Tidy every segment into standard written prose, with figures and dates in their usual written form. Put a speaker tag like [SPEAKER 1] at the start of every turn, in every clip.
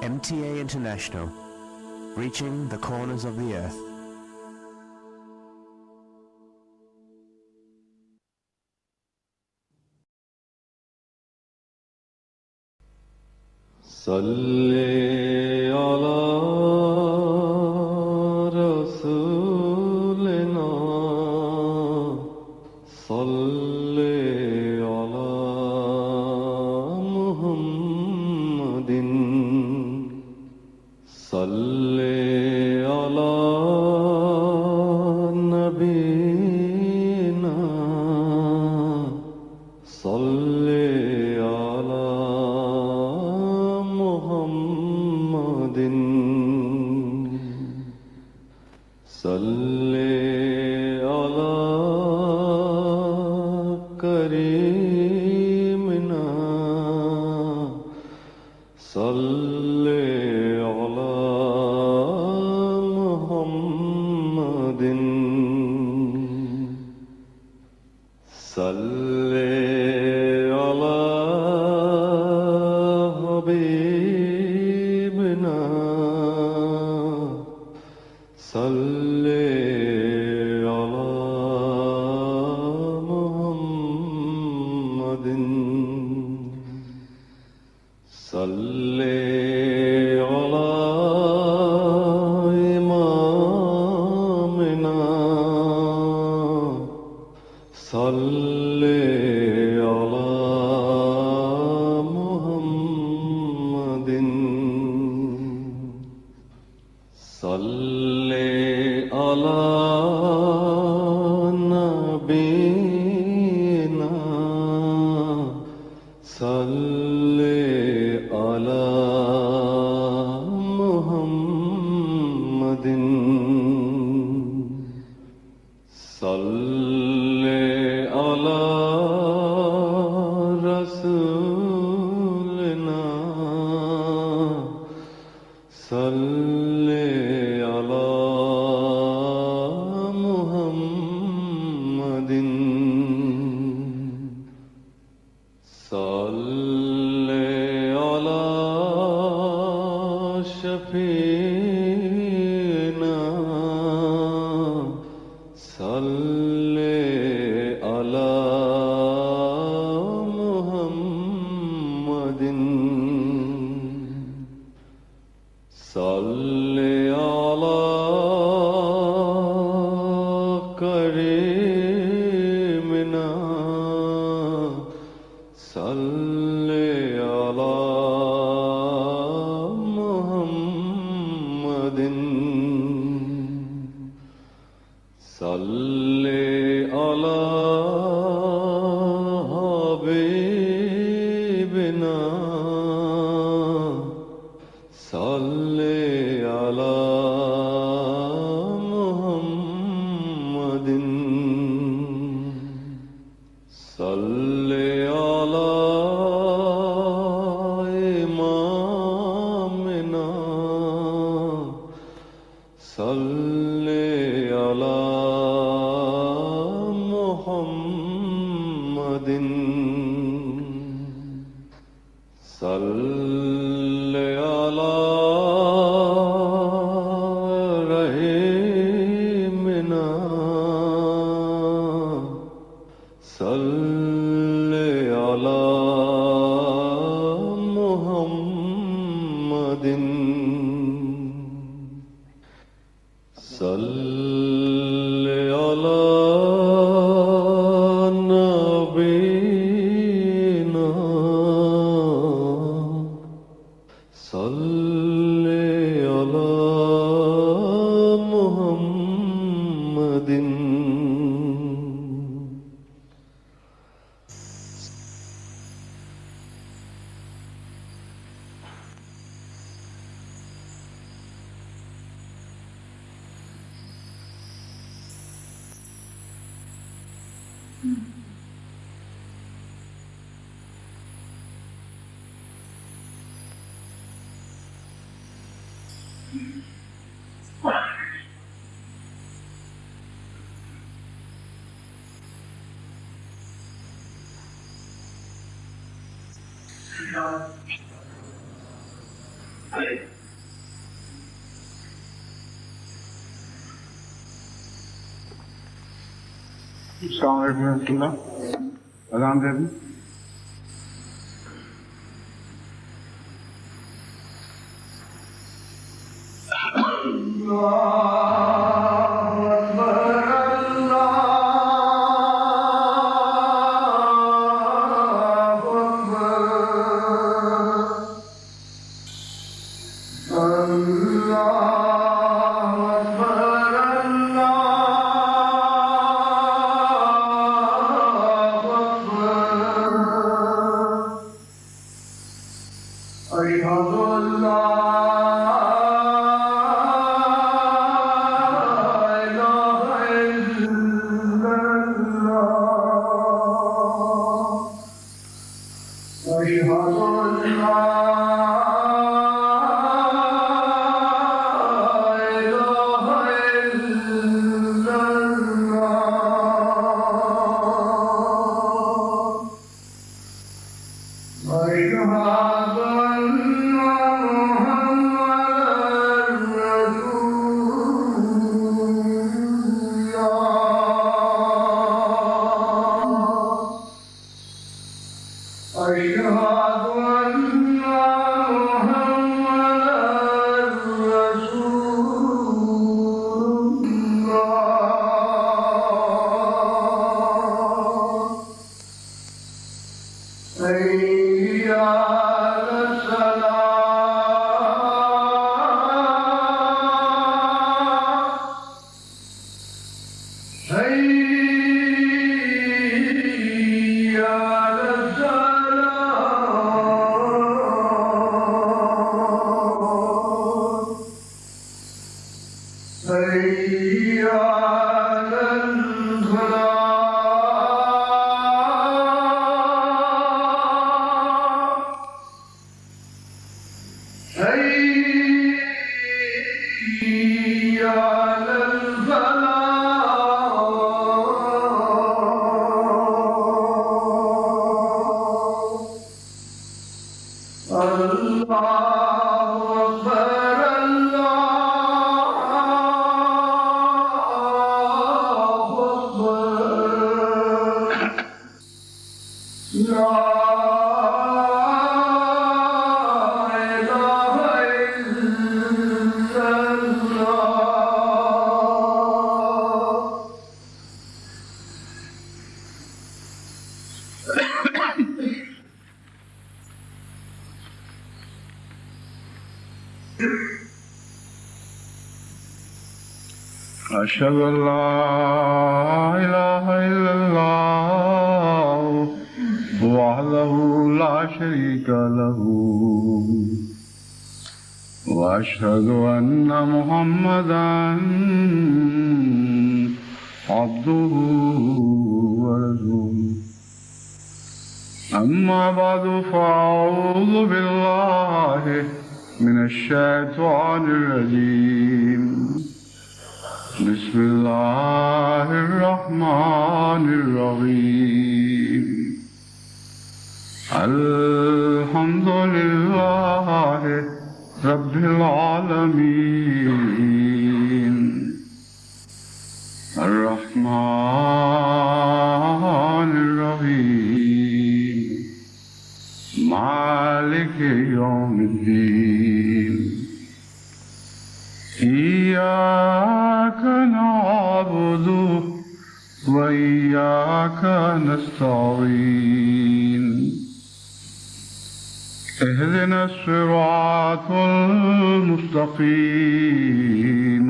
[SPEAKER 1] MTA International, reaching the corners of the earth.
[SPEAKER 2] صلی علی رسولنا صلی علی محمد صلی علی نبینا صلی علی محمد صلی علی کریمنا صلی علی محمد صلی علی حبیبنا صلی علی محمد صلی علی امامنا صلی علی محمد صلی علی نبینا صلی علی محمد صلی علی رسولنا صلی علی محمد صلی علی شفیعنا صلی علی محمد صلی علی کریمنا صلی علی محمد صلی علی حبیبنا صلی علی محمد صلی علی امامنا صلی علی محمد صلی علی رحیمنا صلی علی محمد صلی علی نبینا صلی علی محمد
[SPEAKER 3] السلام علیکم ورحمۃ اللہ. اذان دے دیں. أشهد أن لا إله إلا الله وحده لا شريك له وأشهد أن محمدا عبده ورسوله. أما بعد فأعوذ بالله من الشيطان الرجيم. بسم الله الرحمن الرحيم. الحمد لله رب العالمين الرحمن الرحيم مالك يوم الدين. إياك نعبد وإياك نستعين. اهدنا الصراط المستقيم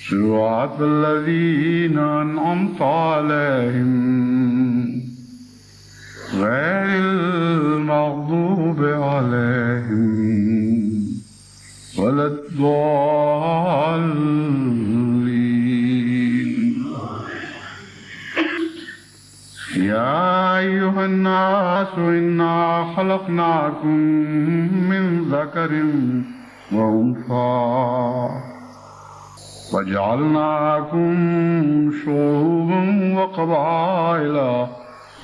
[SPEAKER 3] صراط الذين أنعمت عليهم غير المغضوب عليهم ولا الضالين. يا أيها الناس إنا خلقناكم من ذكر وأنثى وجعلناكم شعوبا وقبائل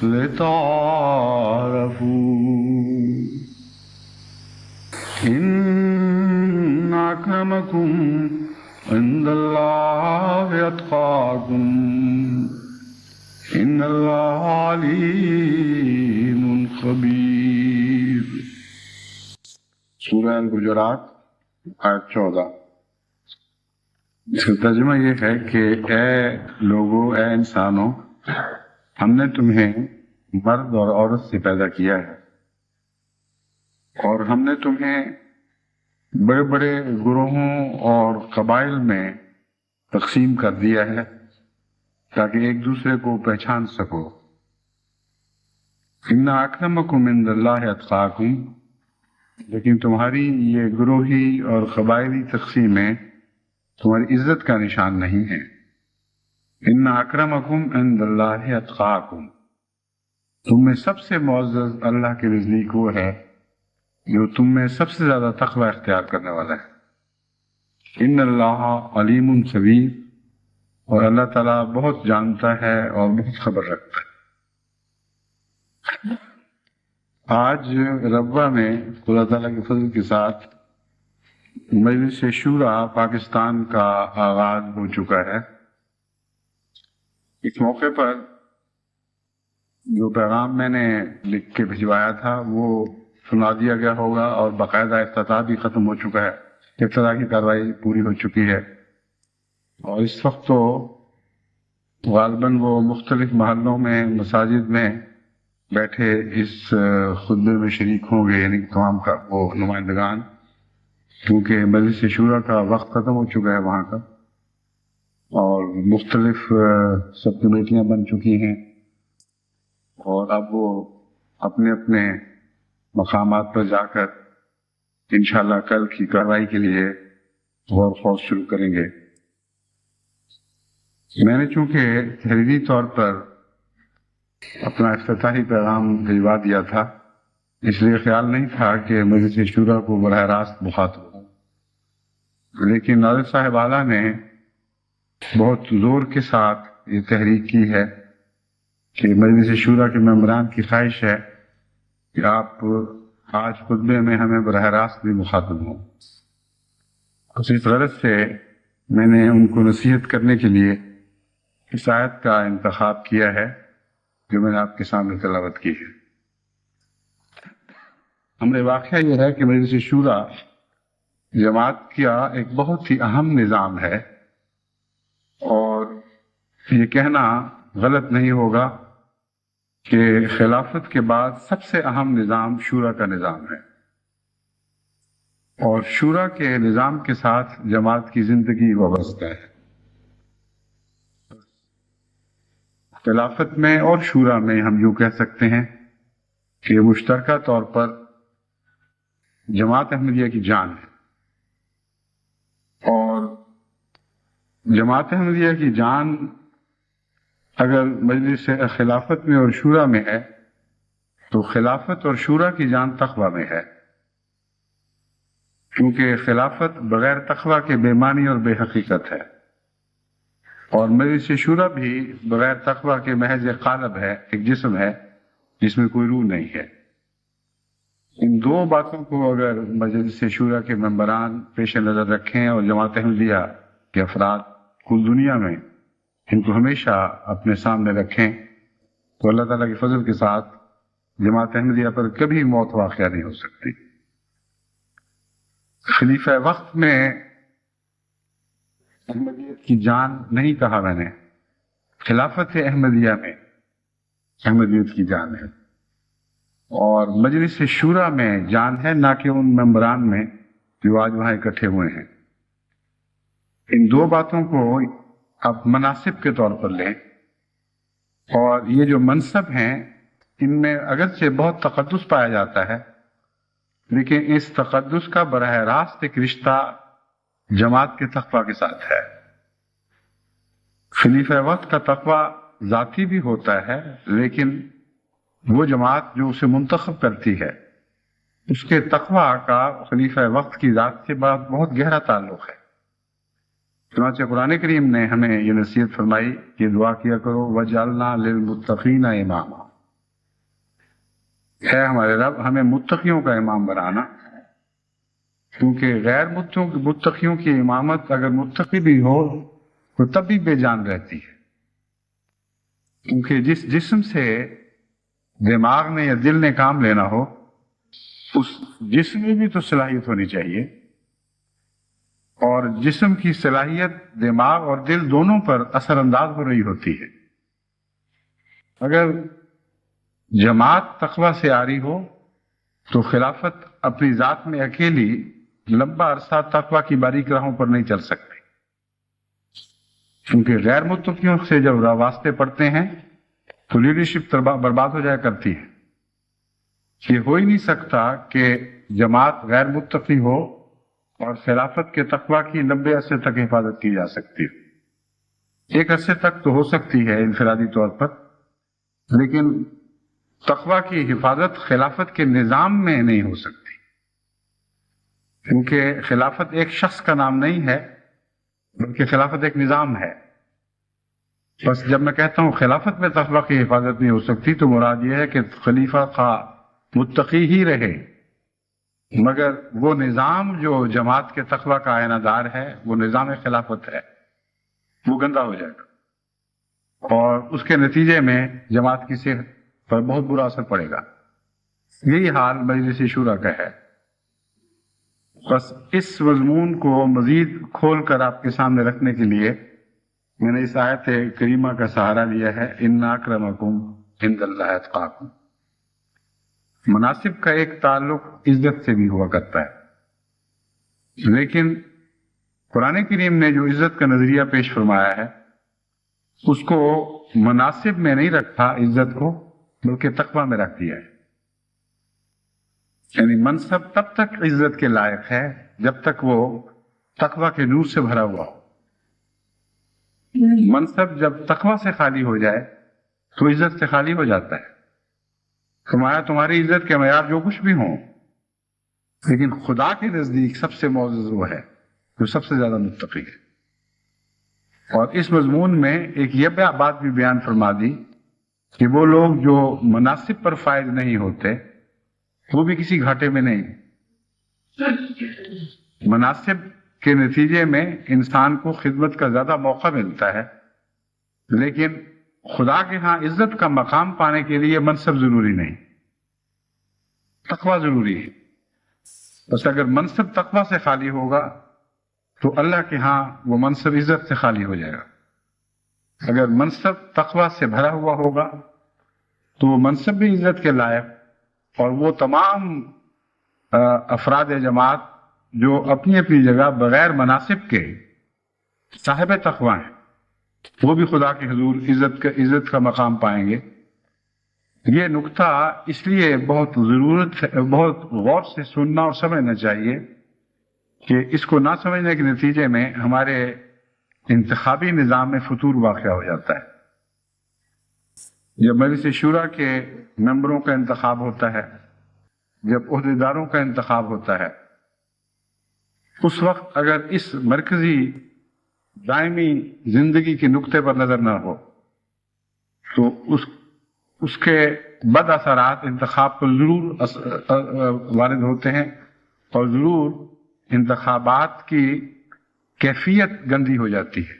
[SPEAKER 3] لتعارفوا. إن أكرمكم عند الله أتقاكم إن الله عليم خبير. سورہ الحجرات آیت 14. اس کا ترجمہ یہ ہے کہ اے لوگوں، اے انسانوں، ہم نے تمہیں مرد اور عورت سے پیدا کیا ہے، اور ہم نے تمہیں بڑے بڑے گروہوں اور قبائل میں تقسیم کر دیا ہے تاکہ ایک دوسرے کو پہچان سکو. ان اکرمکم عند اللہ اتقاکم، لیکن تمہاری یہ گروہی اور قبائلی تقسیمیں تمہاری عزت کا نشان نہیں ہے. ان اکرمکم عند اللہ اتقاکم، تم میں سب سے معزز اللہ کے نزدیک وہ ہے جو تم میں سب سے زیادہ تقوی اختیار کرنے والا ہے. ان اللہ علیم خبیر، اور اللہ تعالیٰ بہت جانتا ہے اور بہت خبر رکھتا ہے. آج ربوہ میں خدا تعالیٰ کے فضل کے ساتھ مجلس شورا پاکستان کا آغاز ہو چکا ہے. اس موقع پر جو پیغام میں نے لکھ کے بھجوایا تھا وہ سنا دیا گیا ہوگا، اور باقاعدہ افتتاح بھی ختم ہو چکا ہے. افتتاح کی کارروائی پوری ہو چکی ہے، اور اس وقت تو غالباً وہ مختلف محلوں میں مساجد میں بیٹھے اس خطبے میں شریک ہوں گے، یعنی تمام کا وہ نمائندگان، کیونکہ مجلس شورا کا وقت ختم ہو چکا ہے وہاں کا، اور مختلف سب کمیٹیاں بن چکی ہیں، اور اب وہ اپنے اپنے مقامات پر جا کر انشاءاللہ کل کی کارروائی کے لیے غور و خوض شروع کریں گے. میں نے چونکہ تحریری طور پر اپنا افتتاحی پیغام بھجوا دیا تھا، اس لیے خیال نہیں تھا کہ مجلس شورا کو براہ راست مخاطب ہوں، لیکن ناظر صاحب اعلیٰ نے بہت زور کے ساتھ یہ تحریک کی ہے کہ مجلس شورا کے ممبران کی خواہش ہے کہ آپ آج خطبے میں ہمیں براہ راست بھی مخاطب ہوں. اس غرض سے میں نے ان کو نصیحت کرنے کے لیے اس آیت کا انتخاب کیا ہے جو میں نے آپ کے سامنے تلاوت کی ہے. ہمارے واقعہ یہ ہے کہ مجلس شورا جماعت کا ایک بہت ہی اہم نظام ہے، اور یہ کہنا غلط نہیں ہوگا کہ خلافت کے بعد سب سے اہم نظام شورا کا نظام ہے، اور شورا کے نظام کے ساتھ جماعت کی زندگی وابستہ ہے. خلافت میں اور شورا میں ہم یوں کہہ سکتے ہیں کہ مشترکہ طور پر جماعت احمدیہ کی جان ہے، اور جماعت احمدیہ کی جان اگر مجلس خلافت میں اور شورا میں ہے تو خلافت اور شورا کی جان تقوی میں ہے، کیونکہ خلافت بغیر تقوی کے بے معنی اور بے حقیقت ہے، اور مجلس شورا بھی بغیر تقوی کے محض قالب ہے، ایک جسم ہے جس میں کوئی روح نہیں ہے. ان دو باتوں کو اگر مجلس شورا کے ممبران پیش نظر رکھیں اور جماعت احمدیہ کے افراد کل دنیا میں ان کو ہمیشہ اپنے سامنے رکھیں تو اللہ تعالیٰ کے فضل کے ساتھ جماعت احمدیہ پر کبھی موت واقعہ نہیں ہو سکتی. خلیفہ وقت میں احمدیت کی جان نہیں کہا میں نے، خلافت احمدیہ میں احمدیت کی جان ہے، اور مجلس شورا میں جان ہے، نہ کہ ان ممبران میں جو آج وہاں اکٹھے ہوئے ہیں. ان دو باتوں کو آپ مناسب کے طور پر لیں، اور یہ جو منصب ہیں ان میں اگرچہ بہت تقدس پایا جاتا ہے، لیکن اس تقدس کا براہ راست ایک رشتہ جماعت کے تقوی کے ساتھ ہے. خلیفہ وقت کا تقوی ذاتی بھی ہوتا ہے، لیکن وہ جماعت جو اسے منتخب کرتی ہے اس کے تقوی کا خلیفہ وقت کی ذات سے بہت گہرا تعلق ہے. چنانچہ قرآن کریم نے ہمیں یہ نصیحت فرمائی کہ دعا کیا کرو وَجَعَلْنَا لِلْمُتَّقِينَ إِمَامًا، اے ہمارے رب ہمیں متقیوں کا امام بنانا. کیونکہ غیر متقیوں کی امامت اگر متقی بھی ہو تو تب بھی بے جان رہتی ہے، کیونکہ جس جسم سے دماغ نے یا دل نے کام لینا ہو اس جسم میں بھی تو صلاحیت ہونی چاہیے، اور جسم کی صلاحیت دماغ اور دل دونوں پر اثر انداز ہو رہی ہوتی ہے۔ اگر جماعت تقویٰ سے آری ہو تو خلافت اپنی ذات میں اکیلی لمبا عرصہ تقویٰ کی باریک راہوں پر نہیں چل سکتی، کیونکہ غیر متقیوں سے جب واسطے پڑتے ہیں تو لیڈرشپ برباد ہو جایا کرتی ہے۔ یہ ہو ہی نہیں سکتا کہ جماعت غیر متقی ہو اور خلافت کے تقویٰ کی لمبے عرصے تک حفاظت کی جا سکتی ہے۔ ایک عرصے تک تو ہو سکتی ہے انفرادی طور پر، لیکن تقویٰ کی حفاظت خلافت کے نظام میں نہیں ہو سکتی، کیونکہ خلافت ایک شخص کا نام نہیں ہے بلکہ خلافت ایک نظام ہے۔ بس جب میں کہتا ہوں خلافت میں تقویٰ کی حفاظت نہیں ہو سکتی تو مراد یہ ہے کہ خلیفہ کا متقی ہی رہے، مگر وہ نظام جو جماعت کے تقویٰ کا آئینہ دار ہے، وہ نظام خلافت ہے، وہ گندا ہو جائے گا اور اس کے نتیجے میں جماعت کی صحت پر بہت برا اثر پڑے گا۔ یہی حال مجلس شورا کا ہے۔ بس اس مضمون کو مزید کھول کر آپ کے سامنے رکھنے کے لیے میں نے اس آیت کریمہ کا سہارا لیا ہے، ان اکرمکم عند اللہ اتقاکم۔ مناسب کا ایک تعلق عزت سے بھی ہوا کرتا ہے، لیکن قرآن کریم نے جو عزت کا نظریہ پیش فرمایا ہے اس کو مناسب میں نہیں رکھا عزت کو، بلکہ تقویٰ میں رکھ دیا ہے۔ یعنی منصب تب تک عزت کے لائق ہے جب تک وہ تقویٰ کے نور سے بھرا ہوا ہو۔ منصب جب تقویٰ سے خالی ہو جائے تو عزت سے خالی ہو جاتا ہے۔ تمہاری عزت کے معیار جو کچھ بھی ہوں، لیکن خدا کے نزدیک سب سے معزز وہ ہے جو سب سے زیادہ متقی ہے۔ اور اس مضمون میں ایک یہ بات بھی بیان فرما دی کہ وہ لوگ جو مناسب پر فائز نہیں ہوتے وہ بھی کسی گھاٹے میں نہیں۔ مناسب کے نتیجے میں انسان کو خدمت کا زیادہ موقع ملتا ہے، لیکن خدا کے ہاں عزت کا مقام پانے کے لیے منصب ضروری نہیں، تقویٰ ضروری ہے۔ بس اگر منصب تقویٰ سے خالی ہوگا تو اللہ کے ہاں وہ منصب عزت سے خالی ہو جائے گا۔ اگر منصب تقویٰ سے بھرا ہوا ہوگا تو وہ منصب بھی عزت کے لائق، اور وہ تمام افراد جماعت جو اپنی اپنی جگہ بغیر مناسب کے صاحب تقویٰ ہیں وہ بھی خدا کے حضور عزت کا مقام پائیں گے۔ یہ نکتہ اس لیے بہت غور سے سننا اور سمجھنا چاہیے کہ اس کو نہ سمجھنے کے نتیجے میں ہمارے انتخابی نظام میں فتور واقع ہو جاتا ہے۔ جب مجلس شورا کے ممبروں کا انتخاب ہوتا ہے، جب عہدیداروں کا انتخاب ہوتا ہے، اس وقت اگر اس مرکزی دائمی زندگی کے نقطے پر نظر نہ ہو تو اس کے بد اثرات انتخاب پر ضرور وارد ہوتے ہیں، اور ضرور انتخابات کی کیفیت گندی ہو جاتی ہے،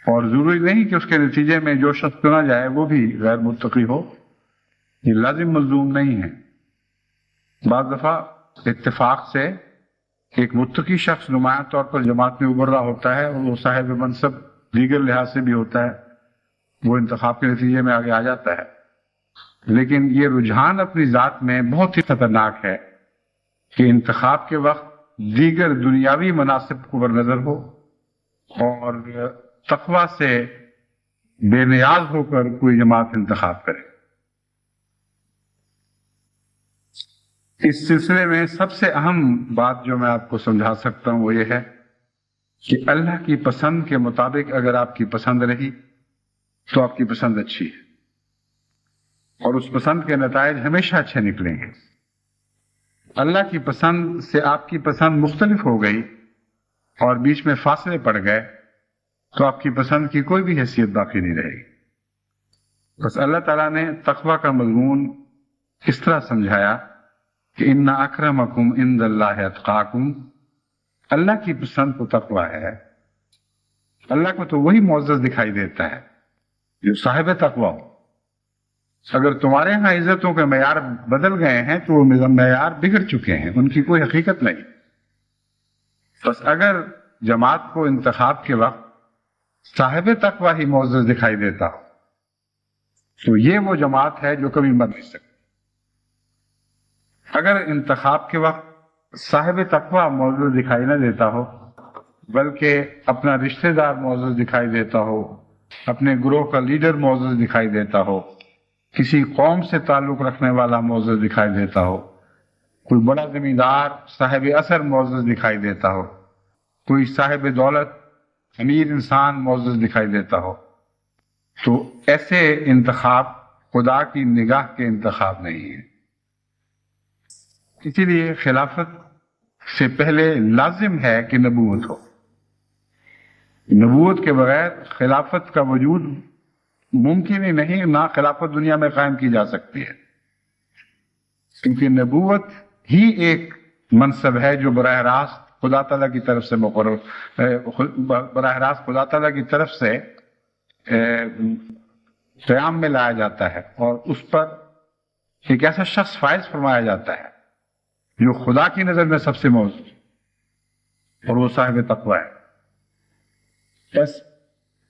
[SPEAKER 3] اور ضروری نہیں کہ اس کے نتیجے میں جو شخص چنا جائے وہ بھی غیر متقی ہو، یہ لازم ملزوم نہیں ہے۔ بعض دفعہ اتفاق سے ایک متقی شخص نمایاں طور پر جماعت میں ابھر رہا ہوتا ہے، اور وہ صاحب منصب دیگر لحاظ سے بھی ہوتا ہے، وہ انتخاب کے نتیجے میں آگے آ جاتا ہے۔ لیکن یہ رجحان اپنی ذات میں بہت ہی خطرناک ہے کہ انتخاب کے وقت دیگر دنیاوی مناسب کو برنظر ہو اور تقویٰ سے بے نیاز ہو کر کوئی جماعت انتخاب کرے۔ اس سلسلے میں سب سے اہم بات جو میں آپ کو سمجھا سکتا ہوں وہ یہ ہے کہ اللہ کی پسند کے مطابق اگر آپ کی پسند رہی تو آپ کی پسند اچھی ہے، اور اس پسند کے نتائج ہمیشہ اچھے نکلیں گے۔ اللہ کی پسند سے آپ کی پسند مختلف ہو گئی اور بیچ میں فاصلے پڑ گئے تو آپ کی پسند کی کوئی بھی حیثیت باقی نہیں رہے گی۔ بس اللہ تعالیٰ نے تقویٰ کا مضمون اس طرح سمجھایا کہ ان اکرمکم عند اللہ اتقاکم، اللہ کی پسند تو تقوی ہے. اللہ کو تو وہی معزز دکھائی دیتا ہے جو صاحب تقوی ہو. اگر تمہارے ہاں عزتوں کے معیار بدل گئے ہیں تو وہ معیار بگڑ چکے ہیں، ان کی کوئی حقیقت نہیں. بس اگر جماعت کو انتخاب کے وقت صاحب تقوی ہی معزز دکھائی دیتا ہو تو یہ وہ جماعت ہے جو کبھی مر نہیں سکتی. اگر انتخاب کے وقت صاحب تقوی معزز دکھائی نہ دیتا ہو بلکہ اپنا رشتہ دار معزز دکھائی دیتا ہو، اپنے گروہ کا لیڈر معزز دکھائی دیتا ہو، کسی قوم سے تعلق رکھنے والا معزز دکھائی دیتا ہو، کوئی بڑا زمیندار صاحب اثر معزز دکھائی دیتا ہو، کوئی صاحب دولت امیر انسان معزز دکھائی دیتا ہو، تو ایسے انتخاب خدا کی نگاہ کے انتخاب نہیں ہے. اسی لیے خلافت سے پہلے لازم ہے کہ نبوت ہو. نبوت کے بغیر خلافت کا وجود ممکن ہی نہیں، نہ خلافت دنیا میں قائم کی جا سکتی ہے. کیونکہ نبوت ہی ایک منصب ہے جو براہ راست خدا تعالیٰ کی طرف سے براہ راست خدا تعالیٰ کی طرف سے قیام میں لایا جاتا ہے، اور اس پر ایک ایسا شخص فائز فرمایا جاتا ہے جو خدا کی نظر میں سب سے موزوں اور وہ صاحب تقوی ہے. بس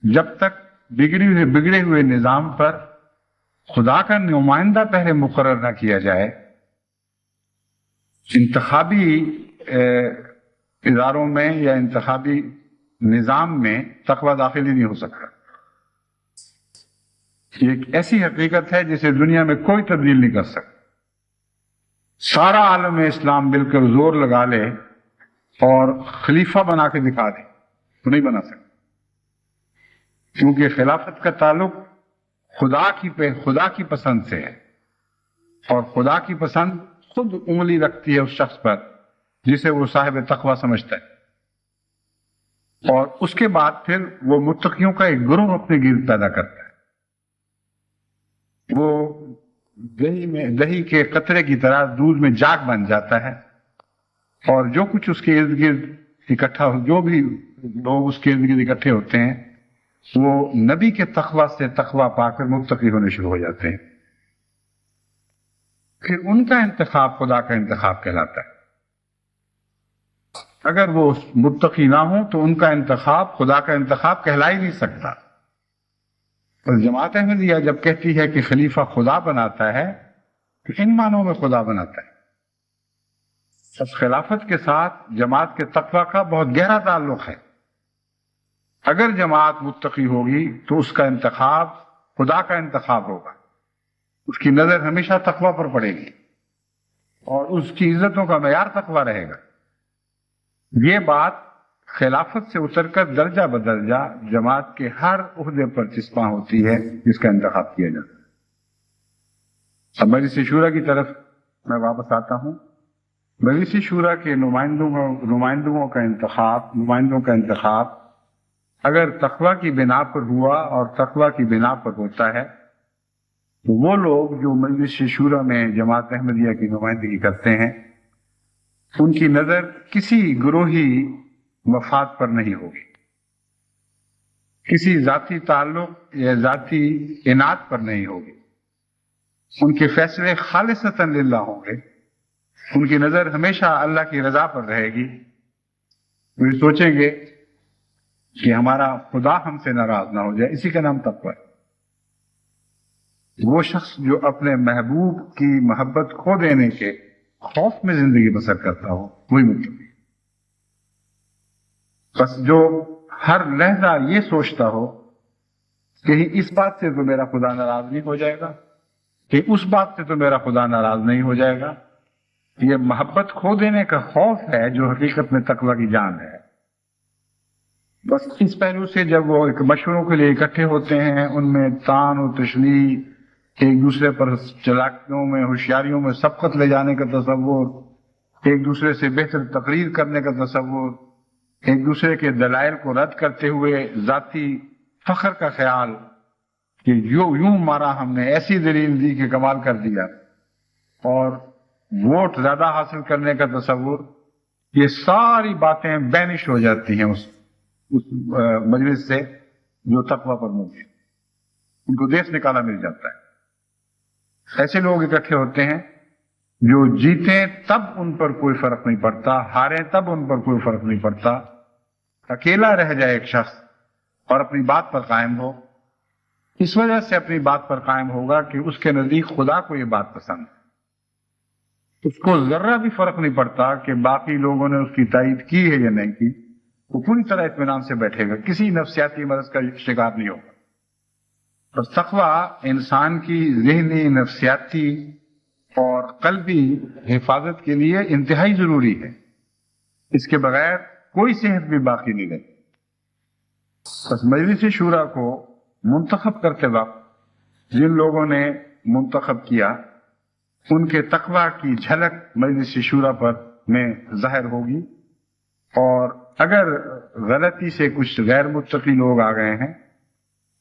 [SPEAKER 3] جب تک بگڑے ہوئے نظام پر خدا کا نمائندہ پہلے مقرر نہ کیا جائے، انتخابی اداروں میں یا انتخابی نظام میں تقوی داخل ہی نہیں ہو سکتا. یہ ایک ایسی حقیقت ہے جسے دنیا میں کوئی تبدیل نہیں کر سکتا. سارا عالم اسلام مل کر زور لگا لے اور خلیفہ بنا کے دکھا دے تو نہیں بنا سکتا، کیونکہ خلافت کا تعلق خدا کی پسند سے ہے، اور خدا کی پسند خود انگلی رکھتی ہے اس شخص پر جسے وہ صاحب تقوی سمجھتا ہے، اور اس کے بعد پھر وہ متقیوں کا ایک گروہ اپنے گرد پیدا کرتا ہے. وہ دہی کے قطرے کی طرح دودھ میں جاگ بن جاتا ہے، اور جو کچھ اس کے ارد گرد اکٹھا جو بھی لوگ اس کے ارد گرد اکٹھے ہوتے ہیں وہ نبی کے تقوی سے تقوی پا کر متقی ہونے شروع ہو جاتے ہیں. پھر ان کا انتخاب خدا کا انتخاب کہلاتا ہے. اگر وہ متقی نہ ہوں تو ان کا انتخاب خدا کا انتخاب کہلا ہی نہیں سکتا. بس جماعت احمدیہ جب کہتی ہے کہ خلیفہ خدا بناتا ہے تو ان معنوں میں خدا بناتا ہے. بس خلافت کے ساتھ جماعت کے تقوی کا بہت گہرا تعلق ہے. اگر جماعت متقی ہوگی تو اس کا انتخاب خدا کا انتخاب ہوگا، اس کی نظر ہمیشہ تقوی پر پڑے گی اور اس کی عزتوں کا معیار تقوی رہے گا. یہ بات خلافت سے اتر کر درجہ بدرجہ جماعت کے ہر عہدے پر چسپاں ہوتی ہے جس کا انتخاب کیا جاتا ہے. اب مجلس شورا کی طرف میں واپس آتا ہوں. مجلس شورا کے نمائندوں کا انتخاب اگر تقوی کی بنا پر ہوا اور تقوی کی بنا پر ہوتا ہے تو وہ لوگ جو مجلس شورا میں جماعت احمدیہ کی نمائندگی کرتے ہیں ان کی نظر کسی گروہی مفاد پر نہیں ہوگی، کسی ذاتی تعلق یا ذاتی عناد پر نہیں ہوگی. ان کے فیصلے خالصتاً للہ ہوں گے. ان کی نظر ہمیشہ اللہ کی رضا پر رہے گی. وہ سوچیں گے کہ ہمارا خدا ہم سے ناراض نہ ہو جائے. اسی کا نام تقوی ہے. وہ شخص جو اپنے محبوب کی محبت کھو دینے کے خوف میں زندگی بسر کرتا ہو وہی متقی. بس جو ہر لحظہ یہ سوچتا ہو کہ اس بات سے تو میرا خدا ناراض نہیں ہو جائے گا، کہ اس بات سے تو میرا خدا ناراض نہیں ہو جائے گا، یہ محبت کھو دینے کا خوف ہے جو حقیقت میں تقوی کی جان ہے. بس اس پہلو سے جب وہ ایک مشوروں کے لیے اکٹھے ہوتے ہیں ان میں تان و تشنیع، ایک دوسرے پر چلاکیوں میں ہوشیاریوں میں سبقت لے جانے کا تصور، ایک دوسرے سے بہتر تقریر کرنے کا تصور، ایک دوسرے کے دلائل کو رد کرتے ہوئے ذاتی فخر کا خیال کہ یوں مارا ہم نے، ایسی دلیل دی کہ کمال کر دیا، اور ووٹ زیادہ حاصل کرنے کا تصور، یہ ساری باتیں بینش ہو جاتی ہیں اس مجلس سے جو تقوی پر مبنی ہے، ان کو دیس نکالا مل جاتا ہے۔ ایسے لوگ اکٹھے ہوتے ہیں جو جیتیں تب ان پر کوئی فرق نہیں پڑتا، ہاریں تب ان پر کوئی فرق نہیں پڑتا، اکیلا رہ جائے ایک شخص اور اپنی بات پر قائم ہو، اس وجہ سے اپنی بات پر قائم ہوگا کہ اس کے نزدیک خدا کو یہ بات پسند ہے، اس کو ذرہ بھی فرق نہیں پڑتا کہ باقی لوگوں نے اس کی تائید کی ہے یا نہیں کی، وہ پوری طرح اطمینان سے بیٹھے گا، کسی نفسیاتی مرض کا شکار نہیں ہوگا۔ اور تقوی انسان کی ذہنی، نفسیاتی اور قلبی حفاظت کے لیے انتہائی ضروری ہے، اس کے بغیر کوئی صحت بھی باقی نہیں رہتی۔ بس مجلس شورا کو منتخب کرتے وقت جن لوگوں نے منتخب کیا ان کے تقوی کی جھلک مجلس شورا پر میں ظاہر ہوگی، اور اگر غلطی سے کچھ غیر متقی لوگ آ گئے ہیں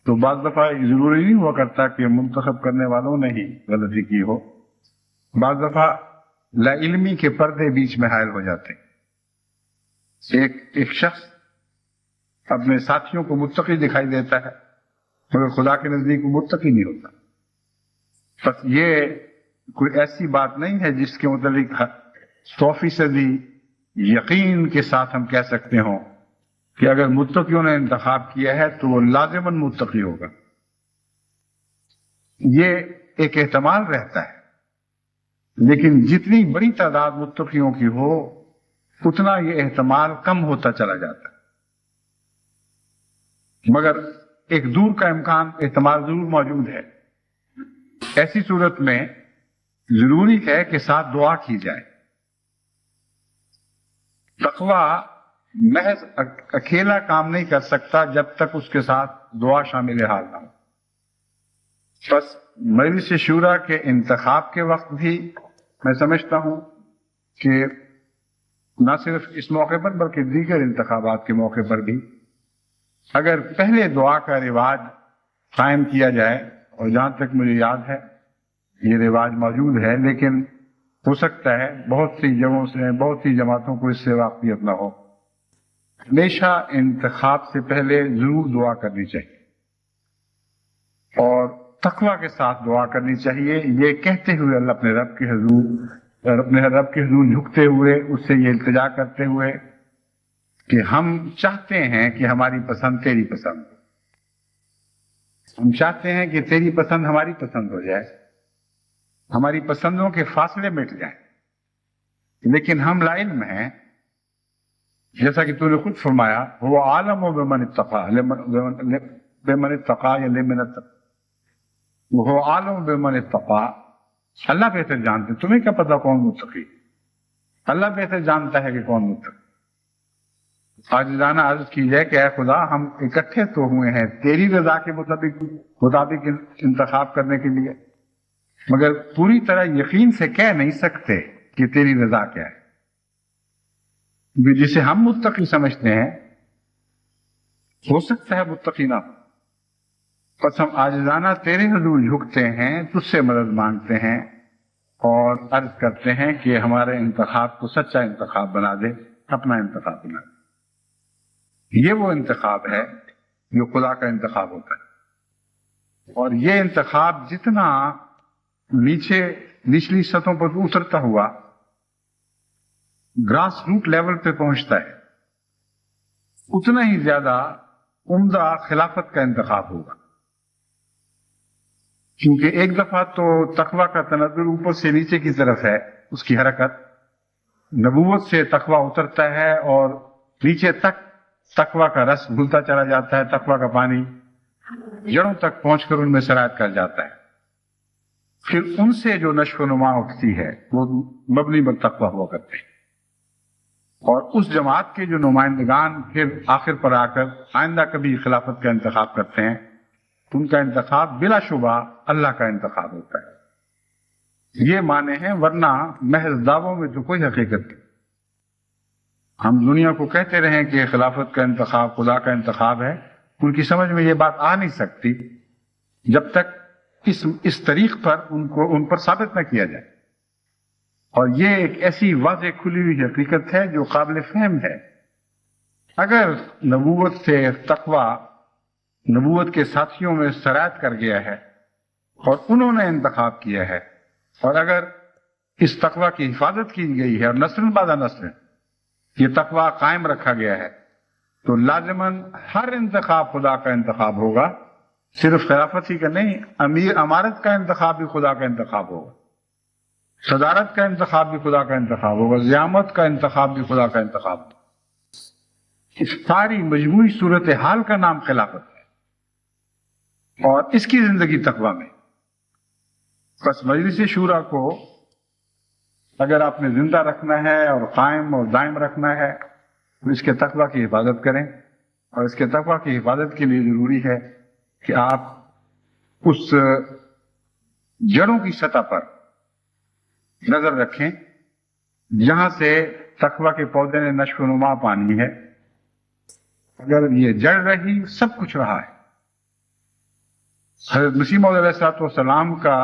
[SPEAKER 3] تو بعض دفعہ ضروری نہیں ہوا کرتا کہ منتخب کرنے والوں نے ہی غلطی کی ہو، بعض دفعہ لا علمی کے پردے بیچ میں حائل ہو جاتے ہیں۔ ایک شخص اپنے ساتھیوں کو متقی دکھائی دیتا ہے مگر خدا کے نزدیک وہ متقی نہیں ہوتا۔ بس یہ کوئی ایسی بات نہیں ہے جس کے متعلق 100% یقین کے ساتھ ہم کہہ سکتے ہوں کہ اگر متقیوں نے انتخاب کیا ہے تو وہ لازماً متقی ہوگا۔ یہ ایک احتمال رہتا ہے، لیکن جتنی بڑی تعداد متقیوں کی ہو اتنا یہ احتمال کم ہوتا چلا جاتا ہے، مگر ایک دور کا امکان احتمال ضرور موجود ہے۔ ایسی صورت میں ضروری ہے کہ ساتھ دعا کی جائے۔ تقوی محض اکیلا کام نہیں کر سکتا جب تک اس کے ساتھ دعا شامل حال نہ ہو۔ بس مجلس شورا کے انتخاب کے وقت بھی میں سمجھتا ہوں کہ نہ صرف اس موقع پر بلکہ دیگر انتخابات کے موقع پر بھی اگر پہلے دعا کا رواج قائم کیا جائے، اور جہاں تک مجھے یاد ہے یہ رواج موجود ہے، لیکن ہو سکتا ہے بہت سی جگہوں سے، بہت سی جماعتوں کو اس سے واقفیت نہ ہو، ہمیشہ انتخاب سے پہلے ضرور دعا کرنی چاہیے اور تقوی کے ساتھ دعا کرنی چاہیے، یہ کہتے ہوئے اللہ اپنے رب کے حضور جھکتے ہوئے اس سے یہ التجا کرتے ہوئے کہ ہم چاہتے ہیں کہ ہماری پسند تیری پسند، ہم چاہتے ہیں کہ تیری پسند ہماری پسند ہو جائے، ہماری پسندوں کے فاصلے مٹ جائیں، لیکن ہم لا علم ہیں، جیسا کہ تو نے خود فرمایا وہ عالم و بمن اتقا، بمن اتقا یا لمن اتقا، وہ عالم و بمن اتقا، اللہ بہتر جانتے، تمہیں کیا پتا کون متقی، اللہ بہتر جانتا ہے کہ کون متقی۔ عاجزانہ عرض کی جائے کہ اے خدا ہم اکٹھے تو ہوئے ہیں تیری رضا کے مطابق انتخاب کرنے کے لیے، مگر پوری طرح یقین سے کہہ نہیں سکتے کہ تیری رضا کیا ہے۔ جسے ہم متقی سمجھتے ہیں ہو سکتا ہے متقی نہ ہو، بس ہم عاجزانہ تیرے حضور جھکتے ہیں، تجھ سے مدد مانگتے ہیں اور عرض کرتے ہیں کہ ہمارے انتخاب کو سچا انتخاب بنا دے، اپنا انتخاب بنا دے۔ یہ وہ انتخاب ہے جو خدا کا انتخاب ہوتا ہے، اور یہ انتخاب جتنا نچلی سطحوں پر اترتا ہوا گراس روٹ لیول پہ پہنچتا ہے، اتنا ہی زیادہ عمدہ خلافت کا انتخاب ہوگا، کیونکہ ایک دفعہ تو تقوی کا تنزل اوپر سے نیچے کی طرف ہے، اس کی حرکت نبوت سے تقوی اترتا ہے اور نیچے تک تقوی کا رس گھلتا چلا جاتا ہے، تقوی کا پانی جڑوں تک پہنچ کر ان میں سرایت کر جاتا ہے، پھر ان سے جو نشو و نما اٹھتی ہے وہ مبنی بر تقوی ہوا کرتے ہیں، اور اس جماعت کے جو نمائندگان پھر آخر پر آ کر آئندہ کبھی خلافت کا انتخاب کرتے ہیں، ان کا انتخاب بلا شبہ اللہ کا انتخاب ہوتا ہے۔ یہ معنی ہیں، ورنہ محض دعووں میں تو کوئی حقیقت نہیں۔ ہم دنیا کو کہتے رہیں کہ خلافت کا انتخاب خدا کا انتخاب ہے، ان کی سمجھ میں یہ بات آ نہیں سکتی جب تک اس طریق پر ان پر ثابت نہ کیا جائے۔ اور یہ ایک ایسی واضح کھلی ہوئی حقیقت ہے جو قابل فہم ہے. اگر نبوت سے تقوی نبوت کے ساتھیوں میں سرایت کر گیا ہے اور انہوں نے انتخاب کیا ہے، اور اگر اس تقوی کی حفاظت کی گئی ہے اور نسل بعد نسل یہ تقوی قائم رکھا گیا ہے، تو لازماً ہر انتخاب خدا کا انتخاب ہوگا. صرف خلافت ہی کا نہیں، امیر امارت کا انتخاب بھی خدا کا انتخاب ہوگا، صدارت کا انتخاب بھی خدا کا انتخاب ہوگا، زعامت کا انتخاب بھی خدا کا انتخاب ہوگا. اس ساری مجموعی صورتحال کا نام خلافت ہے اور اس کی زندگی تقوی میں. بس مجلس شورا کو اگر آپ نے زندہ رکھنا ہے اور قائم اور دائم رکھنا ہے تو اس کے تقوی کی حفاظت کریں، اور اس کے تقوی کی حفاظت کے لیے ضروری ہے کہ آپ اس جڑوں کی سطح پر نظر رکھیں جہاں سے تقوی کے پودے نے نشو و نما پانی ہے. اگر یہ جڑ رہی سب کچھ رہا ہے. حضرت مسیح موعود علیہ الصلوۃ والسلام کا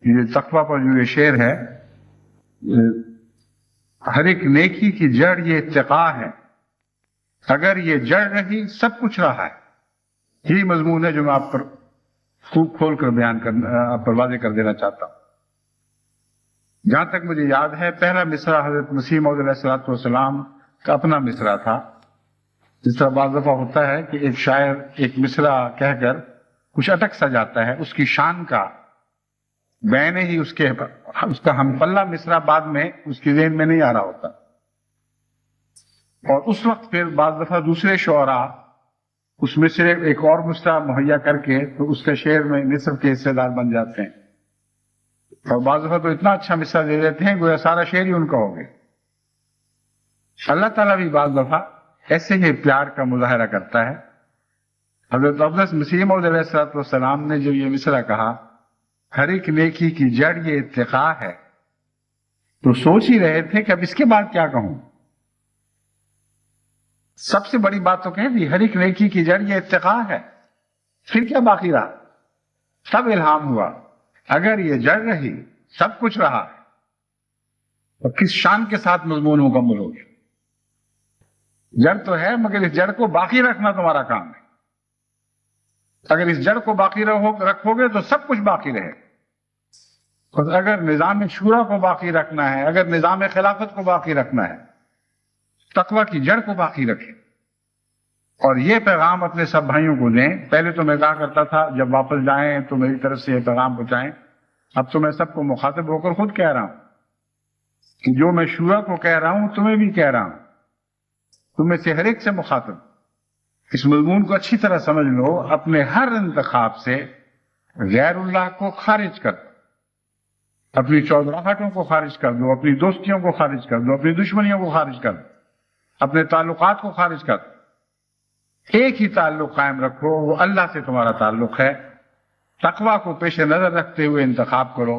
[SPEAKER 3] یہ تقوی پر جو یہ شعر ہے، ہر ایک نیکی کی جڑ یہ اتقا ہے، اگر یہ جڑ رہی سب کچھ رہا ہے. یہی مضمون ہے جو میں آپ پر خوب کھول کر بیان کرنا، آپ پر واضح کر دینا چاہتا ہوں. جہاں تک مجھے یاد ہے پہلا مصرع حضرت مسیح موعود علیہ الصلوۃ والسلام کا اپنا مصرع تھا. جس طرح بعض دفعہ ہوتا ہے کہ ایک شاعر ایک مصرع کہہ کر کچھ اٹک سا جاتا ہے، اس کی شان کا بیان ہی اس کا ہم پلہ مصرع بعد میں اس کی ذہن میں نہیں آ رہا ہوتا، اور اس وقت پھر بعض دفعہ دوسرے شعراء اس میں سے ایک اور مصرع مہیا کر کے تو اس کے شعر میں نصف کے حصے دار بن جاتے ہیں، اور بعض دفعہ تو اتنا اچھا مصرع دے دیتے ہیں گویا سارا شعر ہی ان کا ہو گیا. اللہ تعالیٰ بھی بعض دفعہ ایسے ہی پیار کا مظاہرہ کرتا ہے. حضرت اقدس مسیح موعود علیہ الصلوۃ والسلام نے جب یہ مصرع کہا ہر ایک نیکی کی جڑ یہ اتقا ہے، تو سوچ ہی رہے تھے کہ اب اس کے بعد کیا کہوں. سب سے بڑی بات تو کہہ دی، ہر ایک نیکی کی جڑ یہ اتقا ہے، پھر کیا باقی رہا. تب الہام ہوا اگر یہ جڑ رہی سب کچھ رہا ہے، تو کس شان کے ساتھ مضمون مکمل ہو گیا. جڑ تو ہے مگر اس جڑ کو باقی رکھنا تمہارا کام ہے. اگر اس جڑ کو باقی رکھو گے تو سب کچھ باقی رہے گا. اگر نظام شورا کو باقی رکھنا ہے، اگر نظام خلافت کو باقی رکھنا ہے، تقوی کی جڑ کو باقی رکھیں. اور یہ پیغام اپنے سب بھائیوں کو دیں. پہلے تو میں کہا کرتا تھا جب واپس جائیں تو میری طرف سے یہ پیغام پہنچائیں. اب تو میں سب کو مخاطب ہو کر خود کہہ رہا ہوں کہ جو میں شورا کو کہہ رہا ہوں تمہیں بھی کہہ رہا ہوں، تم میں سے ہر ایک سے مخاطب. اس مضمون کو اچھی طرح سمجھ لو. اپنے ہر انتخاب سے غیر اللہ کو خارج کر دو، اپنی چودراہٹوں کو خارج کر دو، اپنی دوستیوں کو خارج کر دو، اپنی دشمنیوں کو خارج کر دو، اپنے تعلقات کو خارج کر دو. ایک ہی تعلق قائم رکھو، وہ اللہ سے تمہارا تعلق ہے. تقوی کو پیش نظر رکھتے ہوئے انتخاب کرو.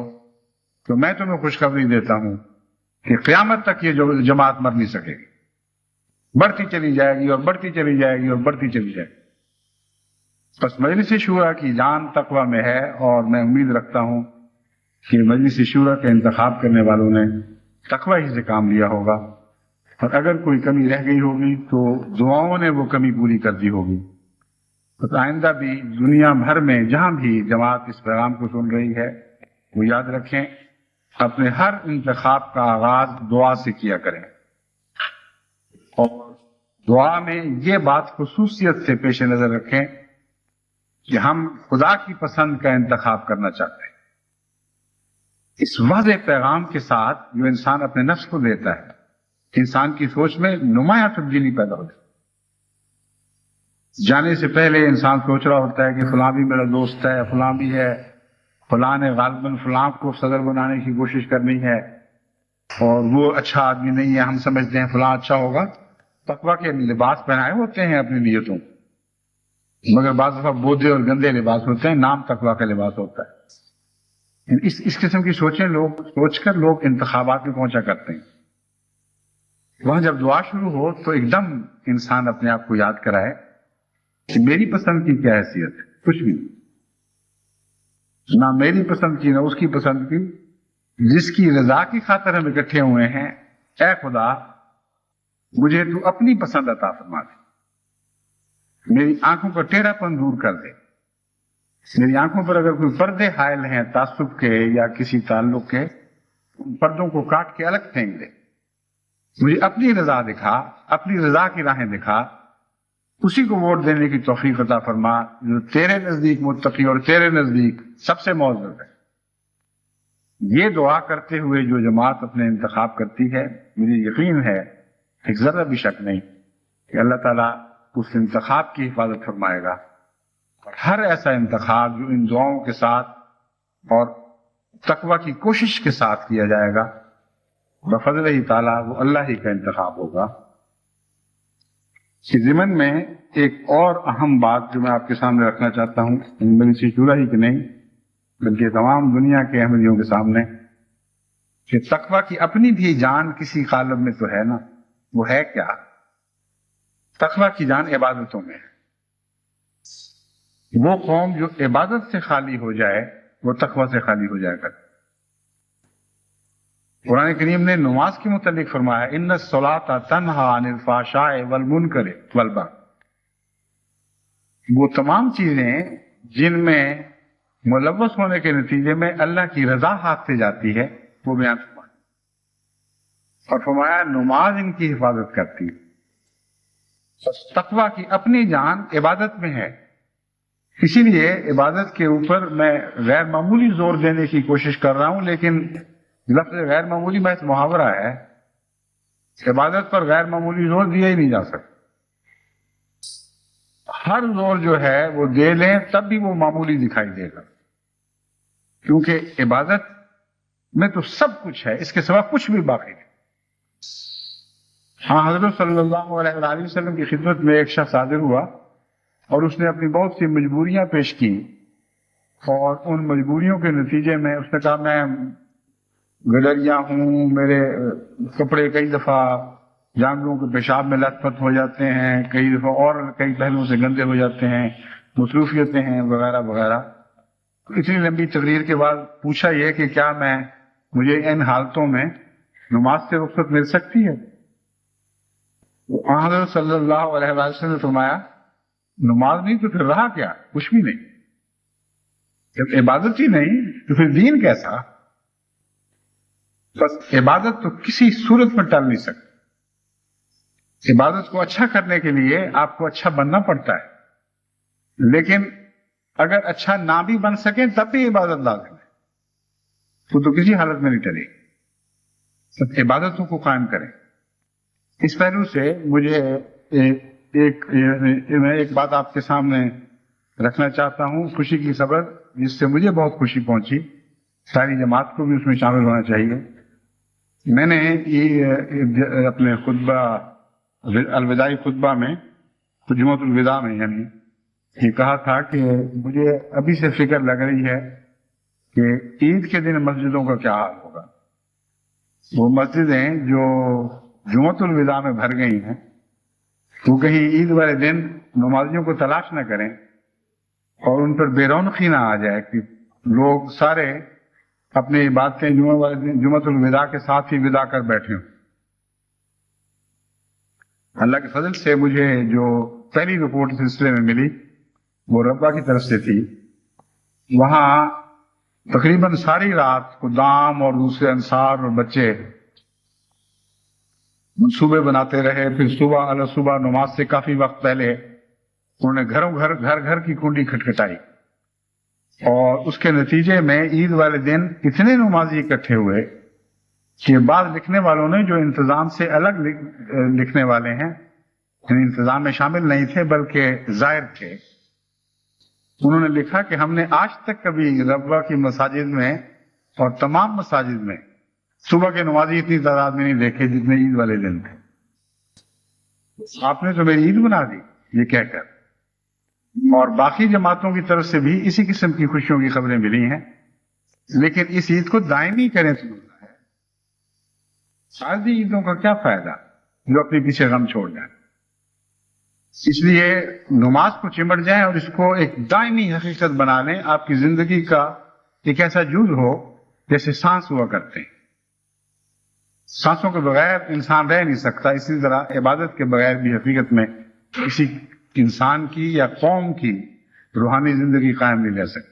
[SPEAKER 3] تو میں تمہیں خوشخبری دیتا ہوں کہ قیامت تک یہ جماعت مر نہیں سکے گی، بڑھتی چلی جائے گی اور بڑھتی چلی جائے گی اور بڑھتی چلی جائے گی. بس مجلس شورا کی جان تقوی میں ہے، اور میں امید رکھتا ہوں کہ مجلس شورا کے انتخاب کرنے والوں نے تقوی ہی سے کام لیا ہوگا، اور اگر کوئی کمی رہ گئی ہوگی تو دعاؤں نے وہ کمی پوری کر دی ہوگی. تو آئندہ بھی دنیا بھر میں جہاں بھی جماعت اس پیغام کو سن رہی ہے وہ یاد رکھیں اپنے ہر انتخاب کا آغاز دعا سے کیا کریں، اور دعا میں یہ بات خصوصیت سے پیش نظر رکھیں کہ ہم خدا کی پسند کا انتخاب کرنا چاہتے ہیں. اس واضح پیغام کے ساتھ جو انسان اپنے نفس کو دیتا ہے، انسان کی سوچ میں نمایاں تبدیلی پیدا ہوتی ہے. جانے سے پہلے انسان سوچ رہا ہوتا ہے کہ فلاں بھی میرا دوست ہے، فلاں بھی ہے، فلاں نے غالباً فلاں کو صدر بنانے کی کوشش کرنی ہے، اور وہ اچھا آدمی نہیں ہے، ہم سمجھتے ہیں فلاں اچھا ہوگا. تقوی کے لباس پہنائے ہوتے ہیں اپنی نیتوں، مگر بعض دفعہ بودے اور گندے لباس ہوتے ہیں، نام تقوی کا لباس ہوتا ہے. اس قسم کی سوچ کر لوگ انتخابات میں پہنچا کرتے ہیں. وہاں جب دعا شروع ہو تو ایک دم انسان اپنے آپ کو یاد کرائے کہ میری پسند کی کیا حیثیت ہے. کچھ بھی نہ میری پسند کی نہ اس کی پسند کی، جس کی رضا کی خاطر ہم اکٹھے ہوئے ہیں، اے خدا مجھے تو اپنی پسند عطا فرما دے، میری آنکھوں کا ٹیڑھا پن دور کر دے، میری آنکھوں پر اگر کوئی پردے حائل ہیں تعصب کے یا کسی تعلق کے، ان پردوں کو کاٹ کے الگ پھینک دے، مجھے اپنی رضا دکھا، اپنی رضا کی راہیں دکھا، اسی کو ووٹ دینے کی توفیق عطا فرما جو تیرے نزدیک متقی اور تیرے نزدیک سب سے معزز ہے۔ یہ دعا کرتے ہوئے جو جماعت اپنے انتخاب کرتی ہے، مجھے یقین ہے ایک ذرہ بھی شک نہیں کہ اللہ تعالیٰ اس انتخاب کی حفاظت فرمائے گا، اور ہر ایسا انتخاب جو ان دعاؤں کے ساتھ اور تقوی کی کوشش کے ساتھ کیا جائے گا، بفضل ہی تعالیٰ وہ اللہ ہی کا انتخاب ہوگا۔ اس ضمن میں ایک اور اہم بات جو میں آپ کے سامنے رکھنا چاہتا ہوں، میری سے چورا ہی کہ نہیں بلکہ تمام دنیا کے احمدیوں کے سامنے، کہ تقوی کی اپنی بھی جان کسی قالب میں تو ہے نا، وہ ہے کیا؟ تقوی کی جان عبادتوں میں ہے۔ وہ قوم جو عبادت سے خالی ہو جائے وہ تقوی سے خالی ہو جائے گا۔ قرآن کریم نے نماز کے متعلق فرمایا ان الصلاۃ تنہی عن الفحشاء والمنکر والبغی، وہ تمام چیزیں جن میں ملوث ہونے کے نتیجے میں اللہ کی رضا ہاتھ سے جاتی ہے وہ بیان فرمایا، اور فرمایا نماز ان کی حفاظت کرتی ہے۔ بس تقوی کی اپنی جان عبادت میں ہے، اسی لیے عبادت کے اوپر میں غیر معمولی زور دینے کی کوشش کر رہا ہوں، لیکن لفظ غیر معمولی محض محاورہ ہے، عبادت پر غیر معمولی زور دیا ہی نہیں جا سکتا۔ ہر زور جو ہے وہ دے لیں تب بھی وہ معمولی دکھائی دے گا، کیونکہ عبادت میں تو سب کچھ ہے، اس کے سوا کچھ بھی باقی نہیں۔ ہاں، حضرت صلی اللہ علیہ وآلہ وسلم کی خدمت میں ایک شخص حاضر ہوا اور اس نے اپنی بہت سی مجبوریاں پیش کی، اور ان مجبوریوں کے نتیجے میں اس نے کہا میں گڈریا ہوں، میرے کپڑے کئی دفعہ جانوروں کے پیشاب میں لت پت ہو جاتے ہیں، کئی دفعہ اور کئی پہلوؤں سے گندے ہو جاتے ہیں، مصروفیتیں ہیں وغیرہ وغیرہ۔ اتنی لمبی تقریر کے بعد پوچھا یہ کہ کیا مجھے ان حالتوں میں نماز سے رخصت مل سکتی ہے؟ حضرت صلی اللہ علیہ وسلم نے فرمایا نماز نہیں تو پھر رہا کیا؟ کچھ بھی نہیں۔ جب عبادت ہی نہیں تو پھر دین کیسا؟ بس عبادت تو کسی صورت میں ٹل نہیں سکتی۔ عبادت کو اچھا کرنے کے لیے آپ کو اچھا بننا پڑتا ہے، لیکن اگر اچھا نہ بھی بن سکیں تب بھی عبادت لازم ہے، وہ تو کسی حالت میں نہیں ٹلے گی۔ عبادتوں کو قائم کریں۔ اس پہلو سے مجھے میں ایک بات آپ کے سامنے رکھنا چاہتا ہوں، خوشی کی خبر جس سے مجھے بہت خوشی پہنچی، ساری جماعت کو بھی اس میں شامل ہونا چاہیے۔ میں نے یہ اپنے خطبہ الوداعی خطبہ میں، جمعۃ الوداع میں یعنی یہ کہا تھا کہ مجھے ابھی سے فکر لگ رہی ہے کہ عید کے دن مسجدوں کا کیا حال ہوگا۔ وہ مسجدیں جو جمعۃ الوداع میں بھر گئی ہیں وہ کہیں عید والے دن نمازیوں کو تلاش نہ کریں اور ان پر بے رونقی نہ آ جائے کہ لوگ سارے اپنی عبادتیں جمعۃ الوداع کے ساتھ ہی ودا کر بیٹھے ہوں۔ اللہ کے فضل سے مجھے جو پہلی رپورٹ سلسلے میں ملی وہ ربا کی طرف سے تھی۔ وہاں تقریباً ساری رات خدام اور دوسرے انصار اور بچے منصوبے بناتے رہے، پھر صبح نماز سے کافی وقت پہلے انہوں نے گھر گھر کی کنڈی کھٹکھٹائی، اور اس کے نتیجے میں عید والے دن اتنے نمازی اکٹھے ہوئے کہ بعض لکھنے والوں نے جو انتظام سے الگ لکھنے والے ہیں، یعنی انتظام میں شامل نہیں تھے بلکہ زائر تھے، انہوں نے لکھا کہ ہم نے آج تک کبھی ربا کی مساجد میں اور تمام مساجد میں صبح کے نمازی اتنی تعداد میں نہیں دیکھے جتنے عید والے دن تھے۔ آپ نے تو میری عید بنا دی یہ کہہ کر۔ اور باقی جماعتوں کی طرف سے بھی اسی قسم کی خوشیوں کی خبریں ملی ہیں، لیکن اس عید کو دائمی کریں تو ہے، ساری عیدوں کا کیا فائدہ جو اپنے پیچھے غم چھوڑ جائیں۔ اس لیے نماز کو چمٹ جائیں اور اس کو ایک دائمی حقیقت بنا لیں، آپ کی زندگی کا ایک ایسا جز ہو جیسے سانس ہوا کرتے ہیں. سانسوں کے بغیر انسان رہ نہیں سکتا. اسی طرح عبادت کے بغیر بھی حقیقت میں کسی انسان کی یا قوم کی روحانی زندگی قائم نہیں رہ سکتی.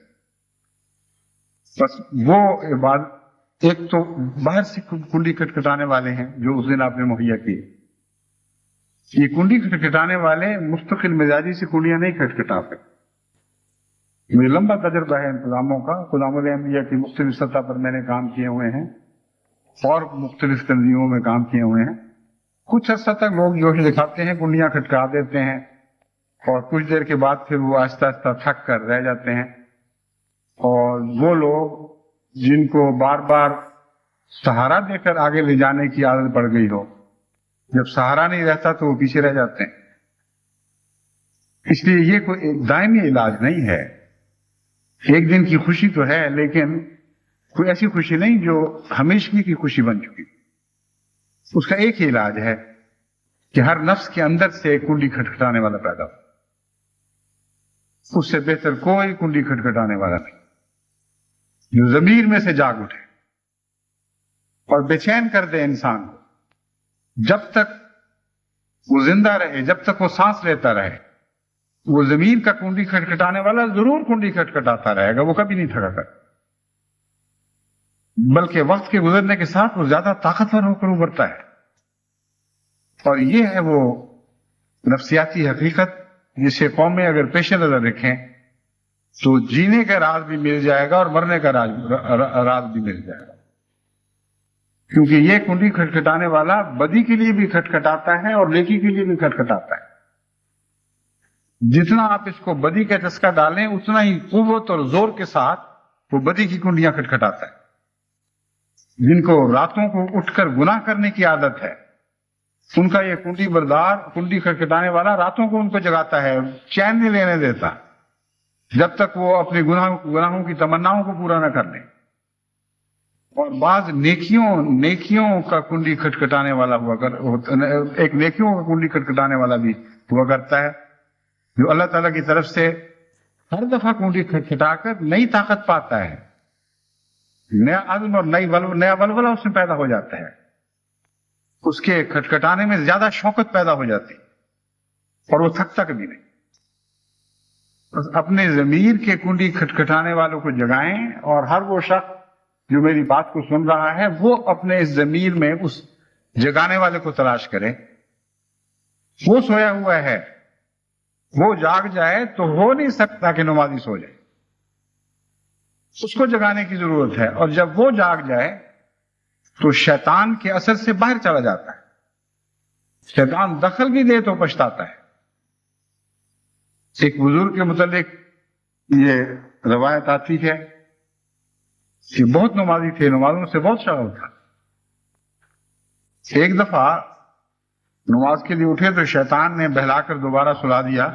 [SPEAKER 3] بس وہ عبادت، ایک تو باہر سے کنڈی کھٹکھٹانے والے ہیں جو اس دن آپ نے مہیا کیے. یہ کنڈی کھٹکھٹانے والے مستقل مزاجی سے کنڈیاں نہیں کھٹکھٹا سکتے. مجھے لمبا تجربہ ہے انتظاموں کا. خدام الانبیاء کی مختلف سطح پر میں نے کام کیے ہوئے ہیں اور مختلف تنظیموں میں کام کیے ہوئے ہیں. کچھ عرصہ تک لوگ جوش دکھاتے ہیں، کنڈیاں کھٹکا دیتے ہیں، اور کچھ دیر کے بعد پھر وہ آہستہ آہستہ تھک کر رہ جاتے ہیں. اور وہ لوگ جن کو بار بار سہارا دے کر آگے لے جانے کی عادت پڑ گئی ہو، جب سہارا نہیں رہتا تو وہ پیچھے رہ جاتے ہیں. اس لیے یہ کوئی ایک دائمی علاج نہیں ہے. ایک دن کی خوشی تو ہے، لیکن کوئی ایسی خوشی نہیں جو ہمیشگی کی خوشی بن چکی. اس کا ایک ہی علاج ہے کہ ہر نفس کے اندر سے ایک کنڈی کھٹکھٹانے والا پیدا ہو. اس سے بہتر کوئی کنڈی کھٹکھٹانے والا نہیں جو ضمیر میں سے جاگ اٹھے اور بے چین کر دے انسان کو. جب تک وہ زندہ رہے، جب تک وہ سانس لیتا رہے، وہ ضمیر کا کنڈی کھٹکھٹانے والا ضرور کنڈی کھٹکھٹاتا رہے گا. وہ کبھی نہیں تھکا کر، بلکہ وقت کے گزرنے کے ساتھ وہ زیادہ طاقتور ہو کر ابھرتا ہے. اور یہ ہے وہ نفسیاتی حقیقت جسے قومیں اگر پیش نظر رکھیں تو جینے کا راز بھی مل جائے گا اور مرنے کا راز بھی مل جائے گا. کیونکہ یہ کنڈی کھٹکھٹانے والا بدی کے لیے بھی کھٹکھٹاتا ہے اور نیکی کے لیے بھی کھٹکھٹاتا ہے. جتنا آپ اس کو بدی کا چسکا ڈالیں اتنا ہی قوت اور زور کے ساتھ وہ بدی کی کنڈیاں کھٹکھٹاتا ہے. جن کو راتوں کو اٹھ کر گناہ کرنے کی عادت ہے، ان کا یہ کنڈی بردار، کنڈی کھٹکھٹانے والا راتوں کو ان کو جگاتا ہے، چین نہیں لینے دیتا جب تک وہ اپنے گناہوں کی تمناؤں کو پورا نہ کر لیں. اور بعض نیکیوں کا کنڈی کھٹکھٹانے والا ایک نیکیوں کا کنڈی کھٹکھٹانے والا بھی ہوا کرتا ہے، جو اللہ تعالیٰ کی طرف سے ہر دفعہ کنڈی کھٹکھٹا کر نئی طاقت پاتا ہے، نیا عزم اور نیا ولولہ اس میں پیدا ہو جاتا ہے. اس کے کھٹکھٹانے میں زیادہ شوقت پیدا ہو جاتی اور وہ تھکتا کبھی نہیں. بس اپنے ضمیر کے کنڈی کھٹکھٹانے والوں کو جگائیں، اور ہر وہ شخص جو میری بات کو سن رہا ہے وہ اپنے اس ضمیر میں اس جگانے والے کو تلاش کرے. وہ سویا ہوا ہے، وہ جاگ جائے تو ہو نہیں سکتا کہ نمازی سو جائے. اس کو جگانے کی ضرورت ہے، اور جب وہ جاگ جائے تو شیطان کے اثر سے باہر چلا جاتا ہے. شیطان دخل بھی دے تو پچھتاتا ہے. ایک بزرگ کے متعلق یہ روایت آتی ہے کہ بہت نمازی تھے، نمازوں سے بہت شغف تھا. ایک دفعہ نماز کے لیے اٹھے تو شیطان نے بہلا کر دوبارہ سلا دیا.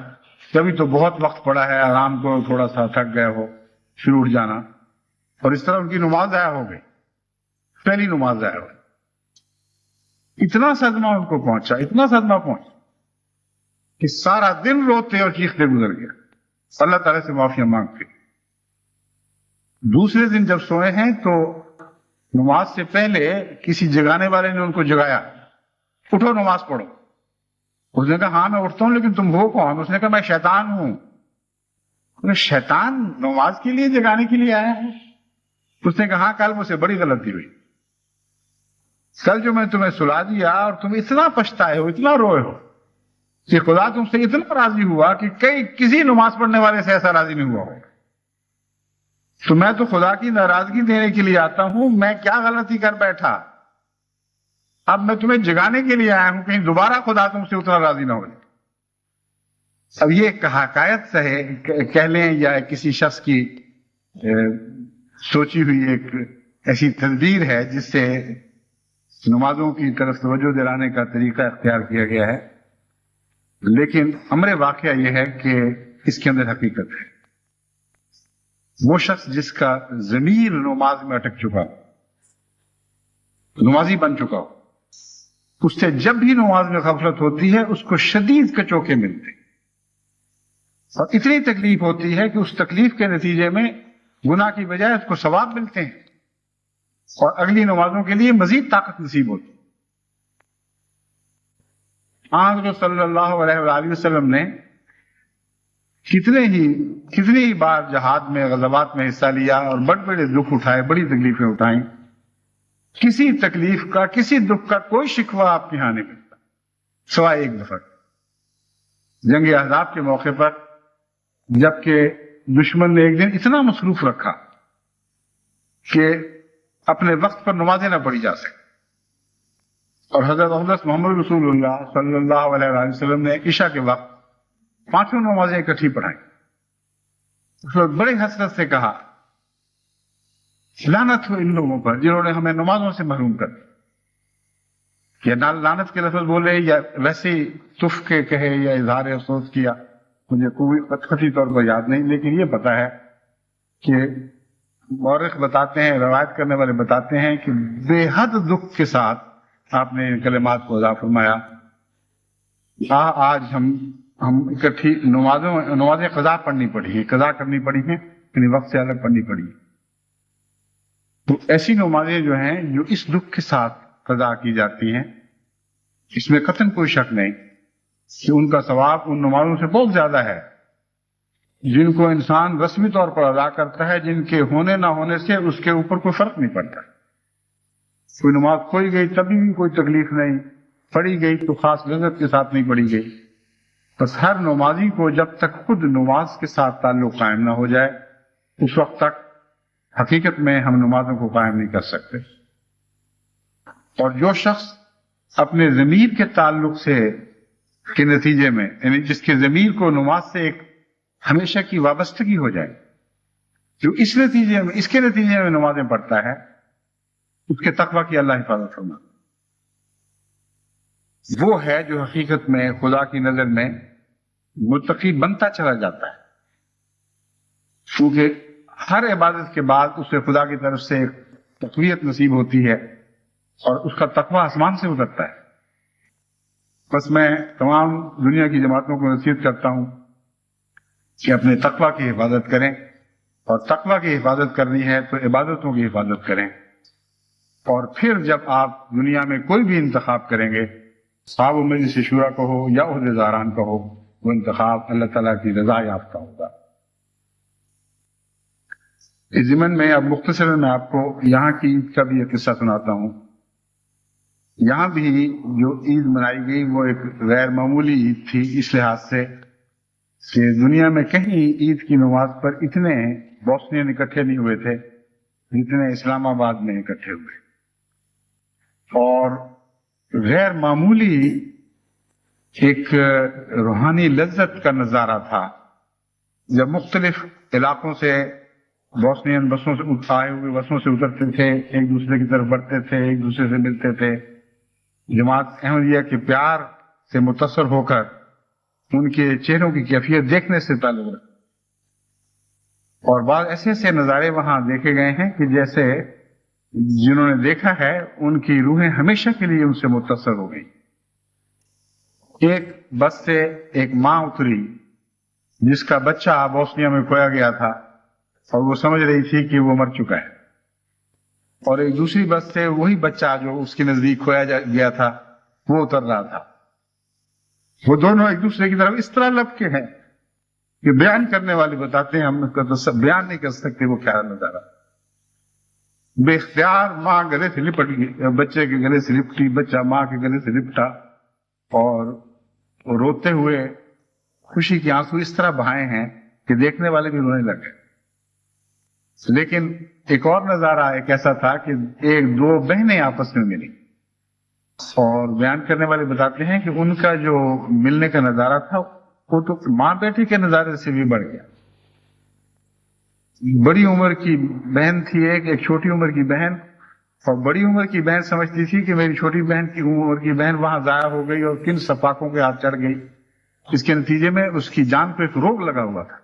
[SPEAKER 3] کبھی تو بہت وقت پڑا ہے، آرام کو تھوڑا سا تھک گئے ہو، پھر اٹھ جانا، اور اس طرح ان کی نماز ضائع ہو گئی. پہلی نماز ضائع ہو گئی. اتنا صدمہ ان کو پہنچا، اتنا صدمہ پہنچا کہ سارا دن روتے اور چیختے گزر گیا، اللہ تعالیٰ سے معافی مانگتے. دوسرے دن جب سوئے ہیں تو نماز سے پہلے کسی جگانے والے نے ان کو جگایا، اٹھو نماز پڑھو. اس نے کہا ہاں میں اٹھتا ہوں، لیکن تم ہو کون؟ اس نے کہا میں شیطان ہوں. شیطان نماز کے لیے جگانے کے لیے آیا ہے؟ اس نے کہا ہاں کل مجھ سے بڑی غلطی ہوئی. کل جو میں تمہیں سلا دیا اور تم اتنا پچھتائے ہو، اتنا روئے ہو کہ خدا تم سے اتنا راضی ہوا کہ کسی نماز پڑھنے والے سے ایسا راضی نہیں ہوا ہوگا. تو میں تو خدا کی ناراضگی دینے کے لیے آتا ہوں، میں کیا غلطی کر بیٹھا؟ اب میں تمہیں جگانے کے لیے آیا ہوں، کہیں دوبارہ خدا تم سے اتنا راضی نہ ہو جائے. اب یہ ایک حکایت سے کہہ لیں یا کسی شخص کی سوچی ہوئی ایک ایسی تدبیر ہے جس سے نمازوں کی طرف توجہ دلانے کا طریقہ اختیار کیا گیا ہے، لیکن امر واقعہ یہ ہے کہ اس کے اندر حقیقت ہے. وہ شخص جس کا ضمیر نماز میں اٹک چکا ہو، نمازی بن چکا ہو، اس سے جب بھی نماز میں غفلت ہوتی ہے اس کو شدید کچوکے ملتے ہیں، اور اتنی تکلیف ہوتی ہے کہ اس تکلیف کے نتیجے میں گناہ کی بجائے اس کو ثواب ملتے ہیں. اور اگلی نمازوں کے لیے مزید طاقت نصیب ہوتی. حضرت صلی اللہ علیہ وآلہ وسلم نے کتنے ہی بار جہاد میں غزوات میں حصہ لیا اور بڑے بڑے دکھ اٹھائے, بڑی تکلیفیں اٹھائیں. کسی تکلیف کا, کسی دکھ کا کوئی شکوہ آپ کے یہاں نہیں ملتا سوائے ایک دفعہ جنگ احزاب کے موقع پر, جبکہ دشمن نے ایک دن اتنا مصروف رکھا کہ اپنے وقت پر نمازیں نہ پڑھی جا سکیں, اور حضرت محمد رسول اللہ صلی اللہ علیہ وآلہ وسلم نے عشاء کے وقت 5 نمازیں اکٹھی پڑھائیں. اس وقت بڑے حسرت سے کہا, لعنت ہو ان لوگوں پر جنہوں نے ہمیں نمازوں سے محروم کر دیا. یا لعنت کے لفظ بولے یا ویسے ہی تف کے کہے یا اظہار افسوس کیا, مجھے کوئی قطعی طور پر یاد نہیں, لیکن یہ پتا ہے کہ مورخ بتاتے ہیں, روایت کرنے والے بتاتے ہیں کہ بے حد دکھ کے ساتھ آپ نے ان کلمات کو ادا فرمایا, آج ہم اکٹھی نمازیں قضا پڑھنی پڑی ہیں, قضا کرنی پڑی ہیں, یعنی وقت سے الگ پڑھنی پڑی. تو ایسی نمازیں جو ہیں جو اس دکھ کے ساتھ قضا کی جاتی ہیں, اس میں قطعاً کوئی شک نہیں کہ ان کا ثواب ان نمازوں سے بہت زیادہ ہے جن کو انسان رسمی طور پر ادا کرتا ہے, جن کے ہونے نہ ہونے سے اس کے اوپر کوئی فرق نہیں پڑتا. کوئی نماز کھوئی گئی تبھی بھی کوئی تکلیف نہیں, پڑھی گئی تو خاص لذت کے ساتھ نہیں پڑھی گئی. بس ہر نمازی کو جب تک خود نماز کے ساتھ تعلق قائم نہ ہو جائے اس وقت تک حقیقت میں ہم نمازوں کو قائم نہیں کر سکتے. اور جو شخص اپنے ضمیر کے تعلق سے کے نتیجے میں, یعنی جس کے ضمیر کو نماز سے ایک ہمیشہ کی وابستگی ہو جائے, جو اس کے نتیجے میں نمازیں پڑھتا ہے, اس کے تقوی کی اللہ حفاظت فرما. وہ ہے جو حقیقت میں خدا کی نظر میں متقی بنتا چلا جاتا ہے, کیونکہ ہر عبادت کے بعد اسے خدا کی طرف سے ایک تقویت نصیب ہوتی ہے اور اس کا تقوی آسمان سے اترتا ہے. بس میں تمام دنیا کی جماعتوں کو نصیحت کرتا ہوں کہ اپنے تقوی کی حفاظت کریں, اور تقوی کی حفاظت کرنی ہے تو عبادتوں کی حفاظت کریں. اور پھر جب آپ دنیا میں کوئی بھی انتخاب کریں گے, صاحب مجلس شورا کو ہو یا عہدیداران کا ہو, وہ انتخاب اللہ تعالیٰ کی رضا یافتہ ہوگا. اس ضمن میں اب مختصراً میں آپ کو یہاں کی عید کا بھی ایک قصہ سناتا ہوں. یہاں بھی جو عید منائی گئی وہ ایک غیر معمولی عید تھی, اس لحاظ سے کہ دنیا میں کہیں عید کی نماز پر اتنے بوسنین اکٹھے نہیں ہوئے تھے جتنے اسلام آباد میں اکٹھے ہوئے. اور غیر معمولی ایک روحانی لذت کا نظارہ تھا جب مختلف علاقوں سے بوسنین بسوں سے آئے ہوئے بسوں سے اترتے تھے, ایک دوسرے کی طرف بڑھتے تھے, ایک دوسرے سے ملتے تھے. جماعت احمدیہ کے پیار سے متاثر ہو کر ان کے چہروں کی کیفیت دیکھنے سے تعلق رکھتا. اور بعض ایسے ایسے نظارے وہاں دیکھے گئے ہیں کہ جیسے جنہوں نے دیکھا ہے ان کی روحیں ہمیشہ کے لیے ان سے متاثر ہو گئی. ایک بس سے ایک ماں اتری جس کا بچہ بوسنیا میں کھویا گیا تھا اور وہ سمجھ رہی تھی کہ وہ مر چکا ہے, اور ایک دوسری بس سے وہی بچہ جو اس کے نزدیک کھویا گیا تھا وہ اتر رہا تھا. وہ دونوں ایک دوسرے کی طرف اس طرح لپکے ہیں کہ بیان کرنے والے بتاتے ہیں ہم بیان نہیں کر سکتے وہ کیا نظارہ. بے اختیار ماں گلے سے لپٹ گئی, بچے کے گلے سے لپٹی, بچہ ماں کے گلے سے لپٹا, اور روتے ہوئے خوشی کے آنسو اس طرح بہائے ہیں کہ دیکھنے والے بھی رونے لگے. لیکن ایک اور نظارہ ایک ایسا تھا کہ ایک دو بہنیں آپس میں ملی, اور بیان کرنے والے بتاتے ہیں کہ ان کا جو ملنے کا نظارہ تھا وہ تو ماں بیٹی کے نظارے سے بھی بڑھ گیا. بڑی عمر کی بہن تھی ایک چھوٹی عمر کی بہن, اور بڑی عمر کی بہن سمجھتی تھی کہ میری چھوٹی بہن کی عمر کی بہن وہاں ضائع ہو گئی اور کن سفاکوں کے ہاتھ چڑھ گئی. اس کے نتیجے میں اس کی جان پہ ایک روگ لگا ہوا تھا.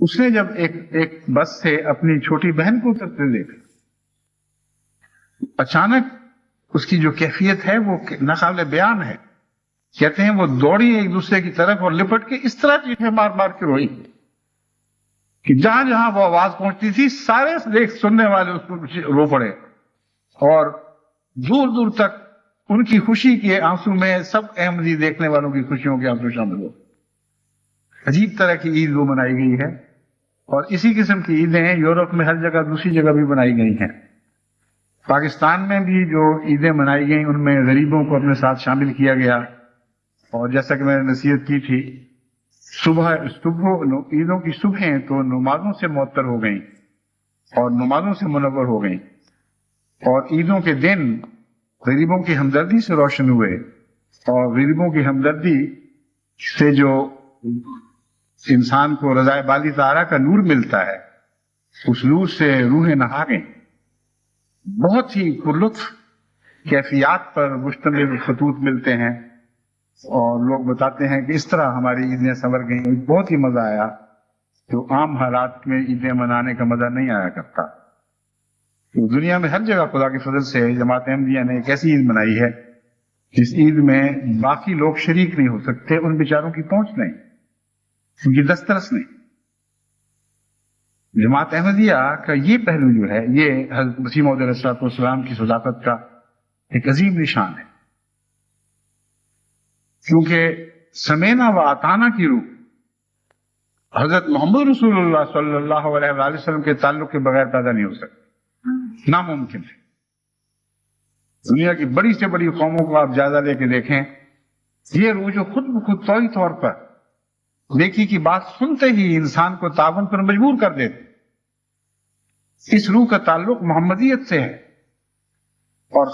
[SPEAKER 3] اس نے جب ایک بس سے اپنی چھوٹی بہن کو اترتے دیکھا, اچانک اس کی جو کیفیت ہے وہ ناقابل بیان ہے. کہتے ہیں وہ دوڑی ایک دوسرے کی طرف اور لپٹ کے اس طرح چیخیں مار مار کے روئی کہ جہاں جہاں وہ آواز پہنچتی تھی سارے دیکھ سننے والے اس کو رو پڑے، اور دور دور تک ان کی خوشی کے آنسو میں سب احمدی دیکھنے والوں کی خوشیوں کے آنسو شامل ہو۔ عجیب طرح کی عید وہ منائی گئی ہے، اور اسی قسم کی عیدیں یورپ میں ہر جگہ دوسری جگہ بھی منائی گئی ہیں۔ پاکستان میں بھی جو عیدیں منائی گئیں ان میں غریبوں کو اپنے ساتھ شامل کیا گیا، اور جیسا کہ میں نے نصیحت کی تھی، صبح عیدوں کی صبحیں تو نمازوں سے معطر ہو گئیں اور نمازوں سے منور ہو گئیں، اور عیدوں کے دن غریبوں کی ہمدردی سے روشن ہوئے، اور غریبوں کی ہمدردی سے جو انسان کو رضائے بالی تعالیٰ کا نور ملتا ہے، اس نور سے روحیں نہا گئیں۔ بہت ہی پرلطف کیفیات پر مشتمل خطوط ملتے ہیں، اور لوگ بتاتے ہیں کہ اس طرح ہماری عیدیں سنور گئیں، بہت ہی مزہ آیا، جو عام حالات میں عیدیں منانے کا مزہ نہیں آیا کرتا۔ تو دنیا میں ہر جگہ خدا کے فضل سے جماعت احمدیہ نے ایک ایسی عید منائی ہے جس عید میں باقی لوگ شریک نہیں ہو سکتے، ان بیچاروں کی پہنچ نہیں، ان کی دسترس نہیں۔ جماعت احمدیہ کا یہ پہلو جو ہے، یہ حضرت مسیح موعود علیہ السلام کی صداقت کا ایک عظیم نشان ہے، کیونکہ سمینا و اطانا کی روح حضرت محمد رسول اللہ صلی اللہ علیہ وآلہ وسلم کے تعلق کے بغیر پیدا نہیں ہو سکتی، ناممکن ہے۔ دنیا کی بڑی سے بڑی قوموں کو آپ جائزہ لے کے دیکھیں، یہ روح جو خود بخود فوری طور پر نیکی کی بات سنتے ہی انسان کو تعاون پر مجبور کر دیتے، اس روح کا تعلق محمدیت سے ہے، اور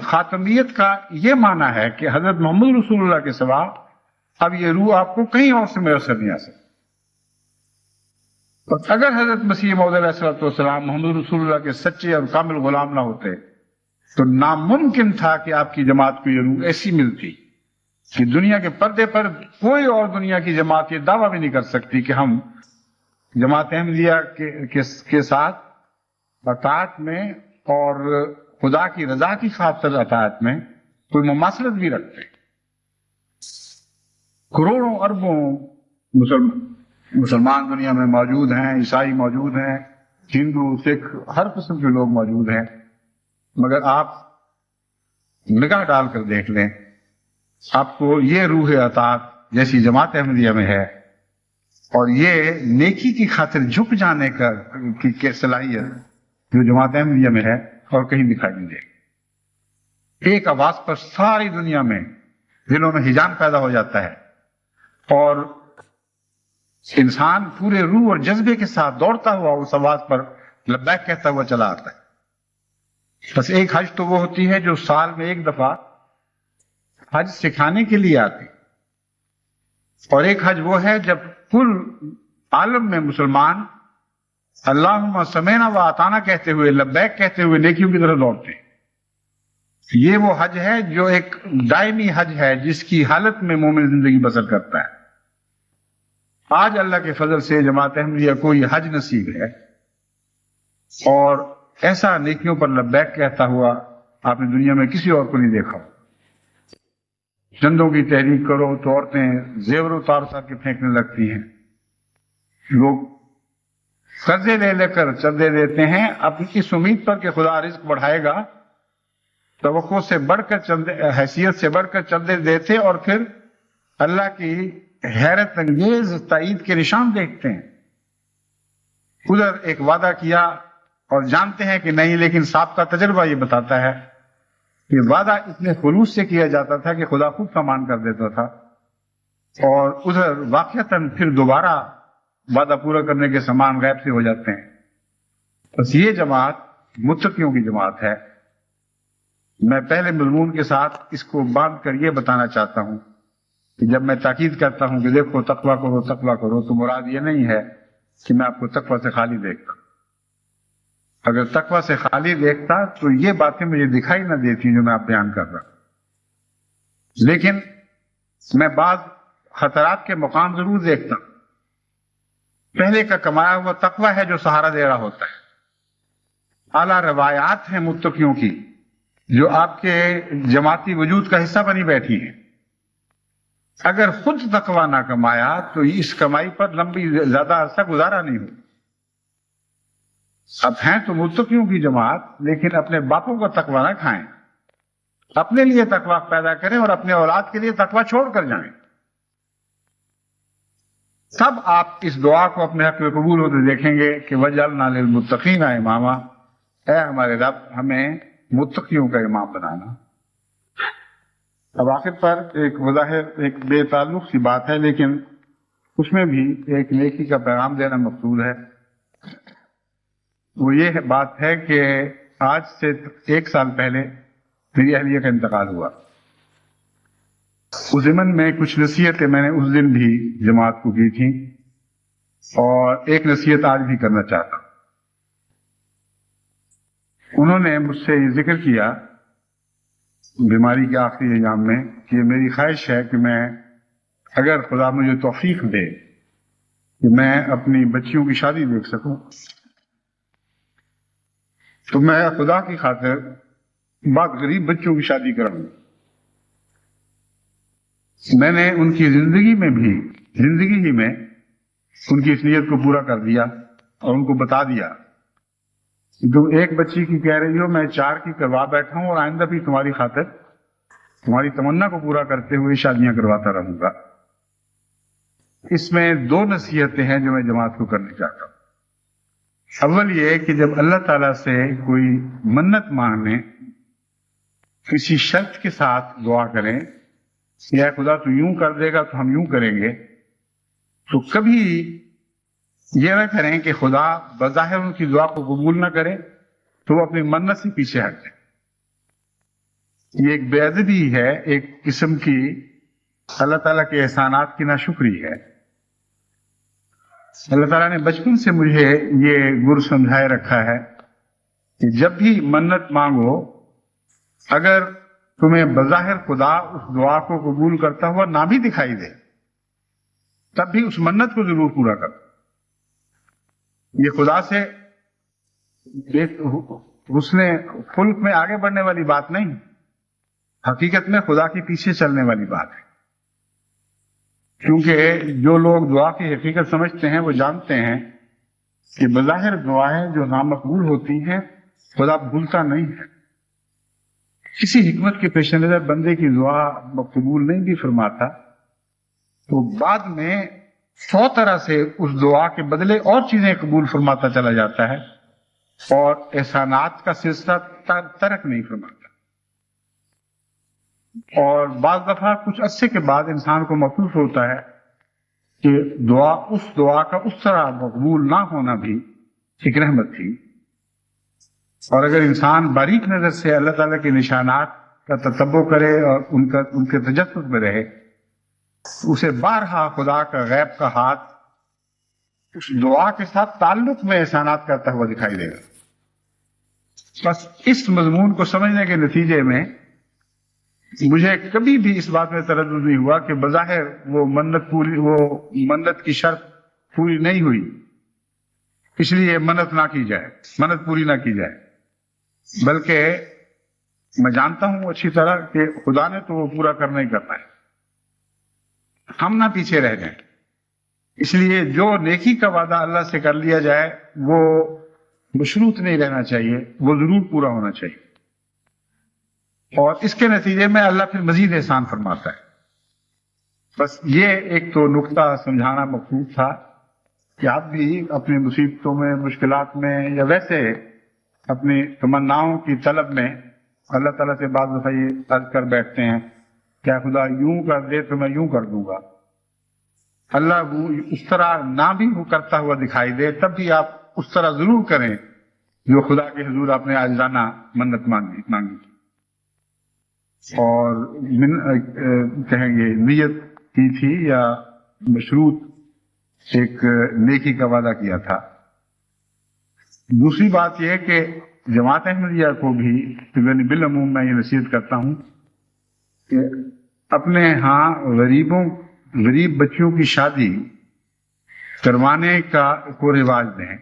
[SPEAKER 3] خاتمیت کا یہ معنی ہے کہ حضرت محمد رسول اللہ کے سوا اب یہ روح آپ کو کہیں اور سے میسر نہیں آ سکتی۔ اور اگر حضرت مسیح موعود علیہ السلام محمد رسول اللہ کے سچے اور کامل غلام نہ ہوتے تو ناممکن تھا کہ آپ کی جماعت کو یہ روح ایسی ملتی کہ دنیا کے پردے پر کوئی اور دنیا کی جماعت یہ دعویٰ بھی نہیں کر سکتی کہ ہم جماعت احمدیہ کے ساتھ اطاعت میں اور خدا کی رضا کی خاطر اطاعت میں کوئی مماثلت بھی رکھتے۔ کروڑوں اربوں مسلمان دنیا میں موجود ہیں، عیسائی موجود ہیں، ہندو، سکھ، ہر قسم کے لوگ موجود ہیں، مگر آپ نگاہ ڈال کر دیکھ لیں، آپ کو یہ روح اطاعت جیسی جماعت احمدیہ میں ہے، اور یہ نیکی کی خاطر جھک جانے کی صلاحیت جو جماعت احمدیہ میں ہے اور کہیں دکھائی نہیں دے۔ ایک آواز پر ساری دنیا میں دلوں میں ہیجان پیدا ہو جاتا ہے، اور انسان پورے روح اور جذبے کے ساتھ دوڑتا ہوا اس آواز پر لبیک کہتا ہوا چلا آتا ہے۔ بس ایک حج تو وہ ہوتی ہے جو سال میں ایک دفعہ حج سکھانے کے لیے آتی، اور ایک حج وہ ہے جب کل عالم میں مسلمان اللہم سمینا و اطعنا کہتے ہوئے، لبیک کہتے ہوئے نیکیوں کی طرف دوڑتے ہیں۔ یہ وہ حج ہے جو ایک دائمی حج ہے جس کی حالت میں مومن زندگی بسر کرتا ہے۔ آج اللہ کے فضل سے جماعت احمدیہ کو یہ حج نصیب ہے، اور ایسا نیکیوں پر لبیک کہتا ہوا آپ نے دنیا میں کسی اور کو نہیں دیکھا۔ چندوں کی تحریک کرو تو عورتیں زیور اتار کے پھینکنے لگتی ہیں، لوگ قرضے لے لے کر چندے دیتے ہیں اپنی اس امید پر کہ خدا رزق بڑھائے گا، توقع سے بڑھ کر چندے، حیثیت سے بڑھ کر چندے دیتے، اور پھر اللہ کی حیرت انگیز تائید کے نشان دیکھتے ہیں۔ ادھر ایک وعدہ کیا اور جانتے ہیں کہ نہیں، لیکن سابقہ تجربہ یہ بتاتا ہے کہ وعدہ اتنے خلوص سے کیا جاتا تھا کہ خدا خود سامان کر دیتا تھا، اور ادھر واقعتاً پھر دوبارہ وعدہ پورا کرنے کے سامان غیب سے ہو جاتے ہیں۔ بس یہ جماعت متقیوں کی جماعت ہے۔ میں پہلے مضمون کے ساتھ اس کو باندھ کر یہ بتانا چاہتا ہوں کہ جب میں تاکید کرتا ہوں کہ دیکھو تقویٰ کرو تقویٰ کرو، تو مراد یہ نہیں ہے کہ میں آپ کو تقویٰ سے خالی دیکھتا۔ اگر تقویٰ سے خالی دیکھتا تو یہ باتیں مجھے دکھائی نہ دیتی جو میں آپ بیان کر رہا ہوں، لیکن میں بعض خطرات کے مقام ضرور دیکھتا ہوں۔ پہلے کا کمایا ہوا تقویٰ ہے جو سہارا دے رہا ہوتا ہے، اعلیٰ روایات ہیں متقیوں کی جو آپ کے جماعتی وجود کا حصہ بنی بیٹھی ہیں، اگر خود تقوی نہ کمایا تو اس کمائی پر لمبی زیادہ عرصہ گزارا نہیں ہو. اب ہیں تو متقیوں کی جماعت، لیکن اپنے باپوں کا تقوی نہ کھائیں. اپنے لیے تقوی پیدا کریں اور اپنے اولاد کے لیے تقوی چھوڑ کر جائیں. تب آپ اس دعا کو اپنے حق میں قبول ہوتے دیکھیں گے کہ وَجَعَلْنَا لِلْمُتَّقِينَ اماما، اے ہمارے رب ہمیں متقیوں کا امام بنانا. اب آخر پر ایک بظاہر ایک بے تعلق سی بات ہے، لیکن اس میں بھی ایک نیکی کا پیغام دینا مقصود ہے. وہ یہ بات ہے کہ آج سے 1 سال پہلے میری اہلیہ کا انتقال ہوا. اس ضمن میں کچھ نصیحتیں میں نے اس دن بھی جماعت کو کی تھیں، اور ایک نصیحت آج بھی کرنا چاہتا ہوں. انہوں نے مجھ سے یہ ذکر کیا بیماری کے آخری ایام میں کہ میری خواہش ہے کہ میں، اگر خدا مجھے توفیق دے کہ میں اپنی بچیوں کی شادی دیکھ سکوں، تو میں خدا کی خاطر بعض غریب بچوں کی شادی کراؤں. میں نے ان کی زندگی ہی میں ان کی اس نیت کو پورا کر دیا اور ان کو بتا دیا تو ایک بچی کی کہہ رہی ہو میں 4 کی کروا بیٹھا ہوں، اور آئندہ بھی تمہاری خاطر تمہاری تمنا کو پورا کرتے ہوئے شادیاں کرواتا رہوں گا. اس میں 2 نصیحتیں ہیں جو میں جماعت کو کرنا چاہتا ہوں. اول یہ کہ جب اللہ تعالیٰ سے کوئی منت مانگیں، کسی شرط کے ساتھ دعا کریں یا خدا تو یوں کر دے گا تو ہم یوں کریں گے، تو کبھی یہ نہ کریں کہ خدا بظاہر ان کی دعا کو قبول نہ کرے تو وہ اپنی منت سے پیچھے ہٹ جائے. یہ ایک بے ادبی ہے، ایک قسم کی اللہ تعالیٰ کے احسانات کی ناشکری ہے. اللہ تعالیٰ نے بچپن سے مجھے یہ گر سمجھائے رکھا ہے کہ جب بھی منت مانگو، اگر تمہیں بظاہر خدا اس دعا کو قبول کرتا ہوا نہ بھی دکھائی دے، تب بھی اس منت کو ضرور پورا کر. یہ خدا سے حسن خلق میں آگے بڑھنے والی بات نہیں، حقیقت میں خدا کے پیچھے چلنے والی بات ہے. کیونکہ جو لوگ دعا کی حقیقت سمجھتے ہیں وہ جانتے ہیں کہ بظاہر دعائیں جو نامقبول ہوتی ہیں خدا بھولتا نہیں ہے. کسی حکمت کے پیش نظر بندے کی دعا قبول نہیں بھی فرماتا تو بعد میں 100 طرح سے اس دعا کے بدلے اور چیزیں قبول فرماتا چلا جاتا ہے اور احسانات کا سلسلہ ترک نہیں فرماتا. اور بعض دفعہ کچھ عرصے کے بعد انسان کو محسوس ہوتا ہے کہ اس دعا کا اس طرح مقبول نہ ہونا بھی ایک رحمت تھی. اور اگر انسان باریک نظر سے اللہ تعالیٰ کے نشانات کا تتبع کرے اور ان کے تجسس میں رہے، اسے بارہا خدا کا غیب کا ہاتھ اس دعا کے ساتھ تعلق میں احسانات کرتا ہوا دکھائی دے گا. بس اس مضمون کو سمجھنے کے نتیجے میں مجھے کبھی بھی اس بات میں تردد نہیں ہوا کہ بظاہر وہ منت کی شرط پوری نہیں ہوئی، اس لیے منت پوری نہ کی جائے، بلکہ میں جانتا ہوں اچھی طرح کہ خدا نے تو وہ پورا کرنا ہی کرنا ہے، ہم نہ پیچھے رہ جائیں. اس لیے جو نیکی کا وعدہ اللہ سے کر لیا جائے وہ مشروط نہیں رہنا چاہیے، وہ ضرور پورا ہونا چاہیے. اور اس کے نتیجے میں اللہ پھر مزید احسان فرماتا ہے. بس یہ ایک تو نقطہ سمجھانا مقصود تھا کہ آپ بھی اپنی مصیبتوں میں، مشکلات میں، یا ویسے اپنی تمناؤں کی طلب میں اللہ تعالیٰ سے بعض دفعہ یہ عرض کر بیٹھتے ہیں کیا خدا یوں کر دے تو میں یوں کر دوں گا. اللہ وہ اس طرح نہ بھی وہ کرتا ہوا دکھائی دے تب بھی آپ اس طرح ضرور کریں جو خدا کے حضور آپ نے عاجزانہ منت مانگی اور کہیں گے نیت کی تھی یا مشروط ایک نیکی کا وعدہ کیا تھا. دوسری بات یہ کہ جماعت احمدیہ کو بھی بالعموم میں یہ نصیحت کرتا ہوں کہ اپنے ہاں غریب بچوں کی شادی کروانے کو رواج دیں.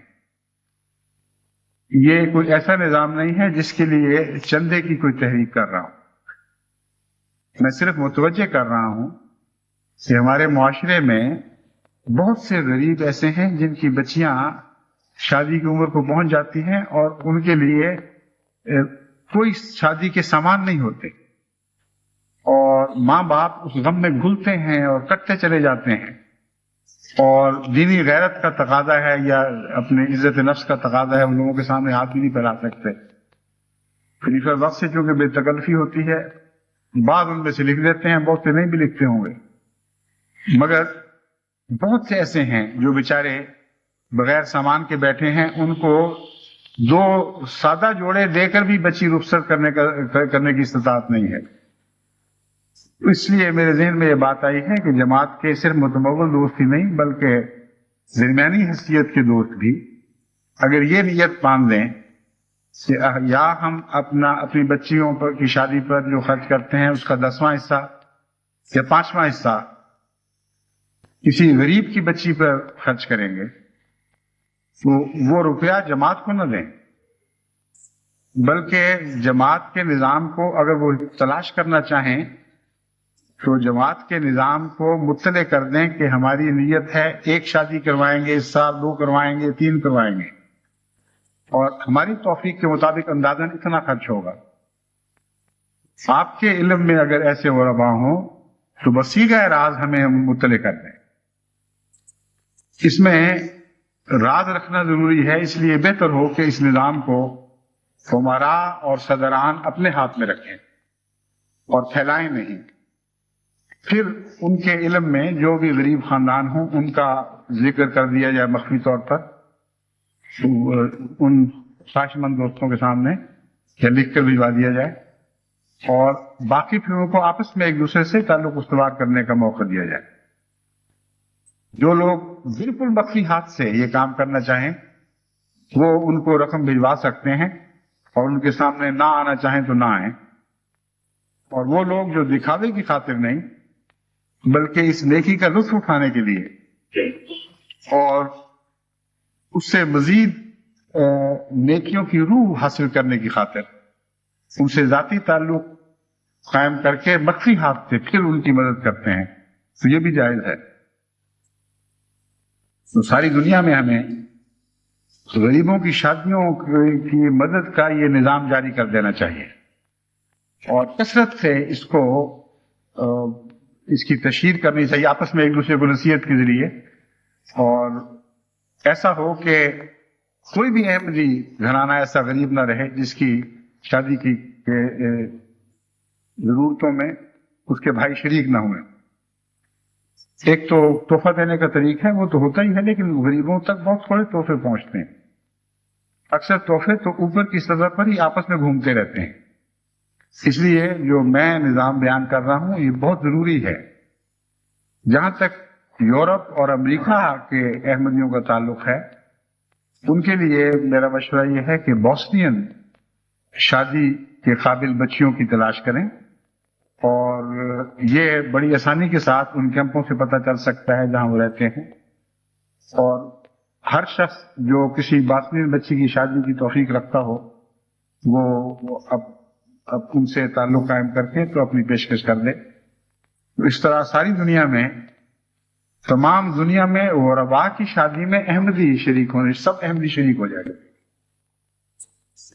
[SPEAKER 3] یہ کوئی ایسا نظام نہیں ہے جس کے لیے چندے کی کوئی تحریک کر رہا ہوں. میں صرف متوجہ کر رہا ہوں کہ ہمارے معاشرے میں بہت سے غریب ایسے ہیں جن کی بچیاں شادی کی عمر کو پہنچ جاتی ہیں اور ان کے لیے کوئی شادی کے سامان نہیں ہوتے، اور ماں باپ اس غم میں گھلتے ہیں اور کٹتے چلے جاتے ہیں، اور دینی غیرت کا تقاضا ہے یا اپنے عزت نفس کا تقاضا ہے، ان لوگوں کے سامنے ہاتھ بھی نہیں پھیلا سکتے۔ خلیفہ وقت سے چونکہ بے تکلفی ہوتی ہے، بعض ان میں سے لکھ دیتے ہیں، بہت سے نہیں بھی لکھتے ہوں گے، مگر بہت سے ایسے ہیں جو بیچارے بغیر سامان کے بیٹھے ہیں، ان کو دو سادہ جوڑے دے کر بھی بچی رخصت کرنے کی استطاعت نہیں ہے۔ اس لیے میرے ذہن میں یہ بات آئی ہے کہ جماعت کے صرف متمول دوست ہی نہیں بلکہ درمیانی حیثیت کے دوست بھی اگر یہ نیت مان لیں کہ یا ہم اپنی بچیوں پر کی شادی پر جو خرچ کرتے ہیں اس کا 10واں حصہ یا 5واں حصہ کسی غریب کی بچی پر خرچ کریں گے، تو وہ روپیہ جماعت کو نہ دیں، بلکہ جماعت کے نظام کو اگر وہ تلاش کرنا چاہیں تو جماعت کے نظام کو مطلع کر دیں کہ ہماری نیت ہے 1 شادی کروائیں گے، اس سال 2 کروائیں گے، 3 کروائیں گے، اور ہماری توفیق کے مطابق اندازاً اتنا خرچ ہوگا۔ آپ کے علم میں اگر ایسے علماء ہوں تو بصیغہ راز ہمیں مطلع کر دیں۔ اس میں راز رکھنا ضروری ہے، اس لیے بہتر ہو کہ اس نظام کو امراء اور صدران اپنے ہاتھ میں رکھیں اور پھیلائیں نہیں۔ پھر ان کے علم میں جو بھی غریب خاندان ہوں ان کا ذکر کر دیا جائے مخفی طور پر ان خواہش مند دوستوں کے سامنے، یا لکھ کر بھجوا دیا جائے، اور باقی پھر ان کو آپس میں ایک دوسرے سے تعلق استوار کرنے کا موقع دیا جائے۔ جو لوگ بالکل مخفی ہاتھ سے یہ کام کرنا چاہیں وہ ان کو رقم بھجوا سکتے ہیں، اور ان کے سامنے نہ آنا چاہیں تو نہ آئیں، اور وہ لوگ جو دکھاوے کی خاطر نہیں بلکہ اس نیکی کا لطف اٹھانے کے لیے اور اس سے مزید نیکیوں کی روح حاصل کرنے کی خاطر ان سے ذاتی تعلق قائم کر کے مخفی ہاتھ سے پھر ان کی مدد کرتے ہیں، تو یہ بھی جائز ہے۔ تو ساری دنیا میں ہمیں غریبوں کی شادیوں کی مدد کا یہ نظام جاری کر دینا چاہیے، اور کثرت سے اس کو اس کی تشہیر کرنی چاہیے آپس میں ایک دوسرے کو نصیحت کے ذریعے، اور ایسا ہو کہ کوئی بھی احمدی گھرانہ ایسا غریب نہ رہے جس کی شادی کی ضرورتوں میں اس کے بھائی شریک نہ ہوئے۔ ایک تو تحفہ دینے کا طریقہ ہے، وہ تو ہوتا ہی ہے، لیکن غریبوں تک بہت تھوڑے تحفے پہنچتے ہیں۔ اکثر تحفے تو اوپر کی سطح پر ہی آپس میں گھومتے رہتے ہیں۔ اس لیے جو میں نظام بیان کر رہا ہوں یہ بہت ضروری ہے۔ جہاں تک یورپ اور امریکہ کے احمدیوں کا تعلق ہے، ان کے لیے میرا مشورہ یہ ہے کہ بوسنین شادی کے قابل بچیوں کی تلاش کریں، اور یہ بڑی آسانی کے ساتھ ان کیمپوں سے پتہ چل سکتا ہے جہاں وہ رہتے ہیں، اور ہر شخص جو کسی بوسنین بچی کی شادی کی توفیق رکھتا ہو وہ اب ان سے تعلق قائم کر کے تو اپنی پیشکش کر دے۔ اس طرح ساری دنیا میں، تمام دنیا میں غرباء کی شادی میں احمدی شریک ہونے، سب احمدی شریک ہو جائے گا،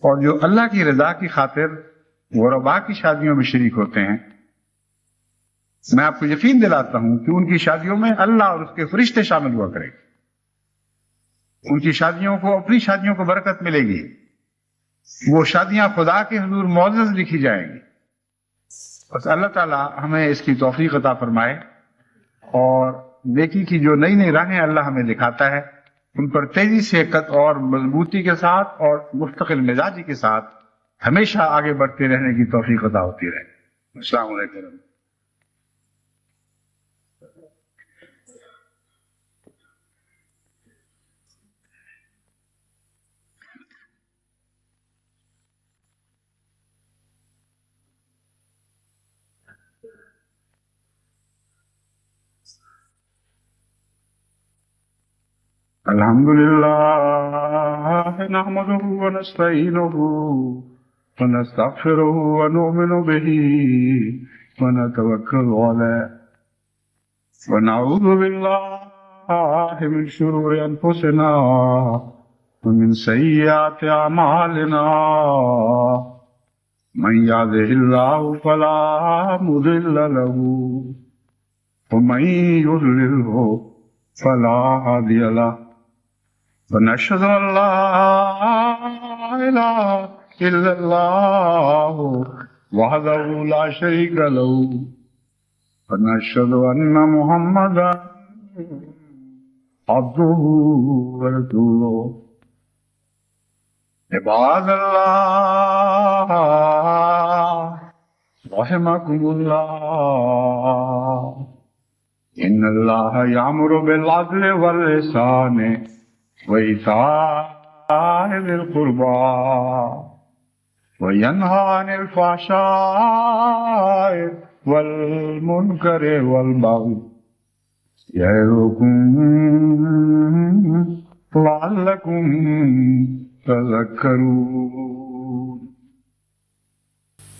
[SPEAKER 3] اور جو اللہ کی رضا کی خاطر غرباء کی شادیوں میں شریک ہوتے ہیں، میں آپ کو یقین دلاتا ہوں کہ ان کی شادیوں میں اللہ اور اس کے فرشتے شامل ہوا کریں گے، ان کی شادیوں کو، اپنی شادیوں کو برکت ملے گی، وہ شادیاں خدا کے حضور معزز لکھی جائیں گی۔ بس اللہ تعالیٰ ہمیں اس کی توفیق عطا فرمائے، اور نیکی کی جو نئی نئی راہیں اللہ ہمیں دکھاتا ہے ان پر تیزی سے اور مضبوطی کے ساتھ اور مستقل مزاجی کے ساتھ ہمیشہ آگے بڑھتے رہنے کی توفیق عطا ہوتی رہے۔ السلام علیکم۔ الحمدللہ نحمده ونستعینه ونستغفره ونؤمن به ونتوکل علیہ ونعوذ بالله من شرور أنفسنا ومن سيئات أعمالنا من يهده الله فلا مضل له ومن يضلله فلا هادي له ونشهد أن لا إله إلا الله وحده لا شريك له ونشهد أن محمدا عبده ورسوله عباد الله رحمكم الله إن الله يأمر بالعدل والإحسان وإيتاء ذي القربى وينهى عن الفحشاء والمنكر والبغي يعظكم لعلكم تذكرون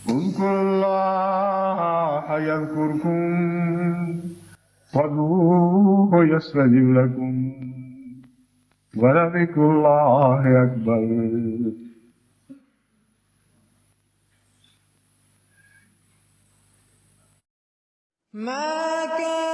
[SPEAKER 3] اذكروا الله يذكركم وادعوه يستجب لكم ولذكر الله أكبر.
[SPEAKER 4] ما كان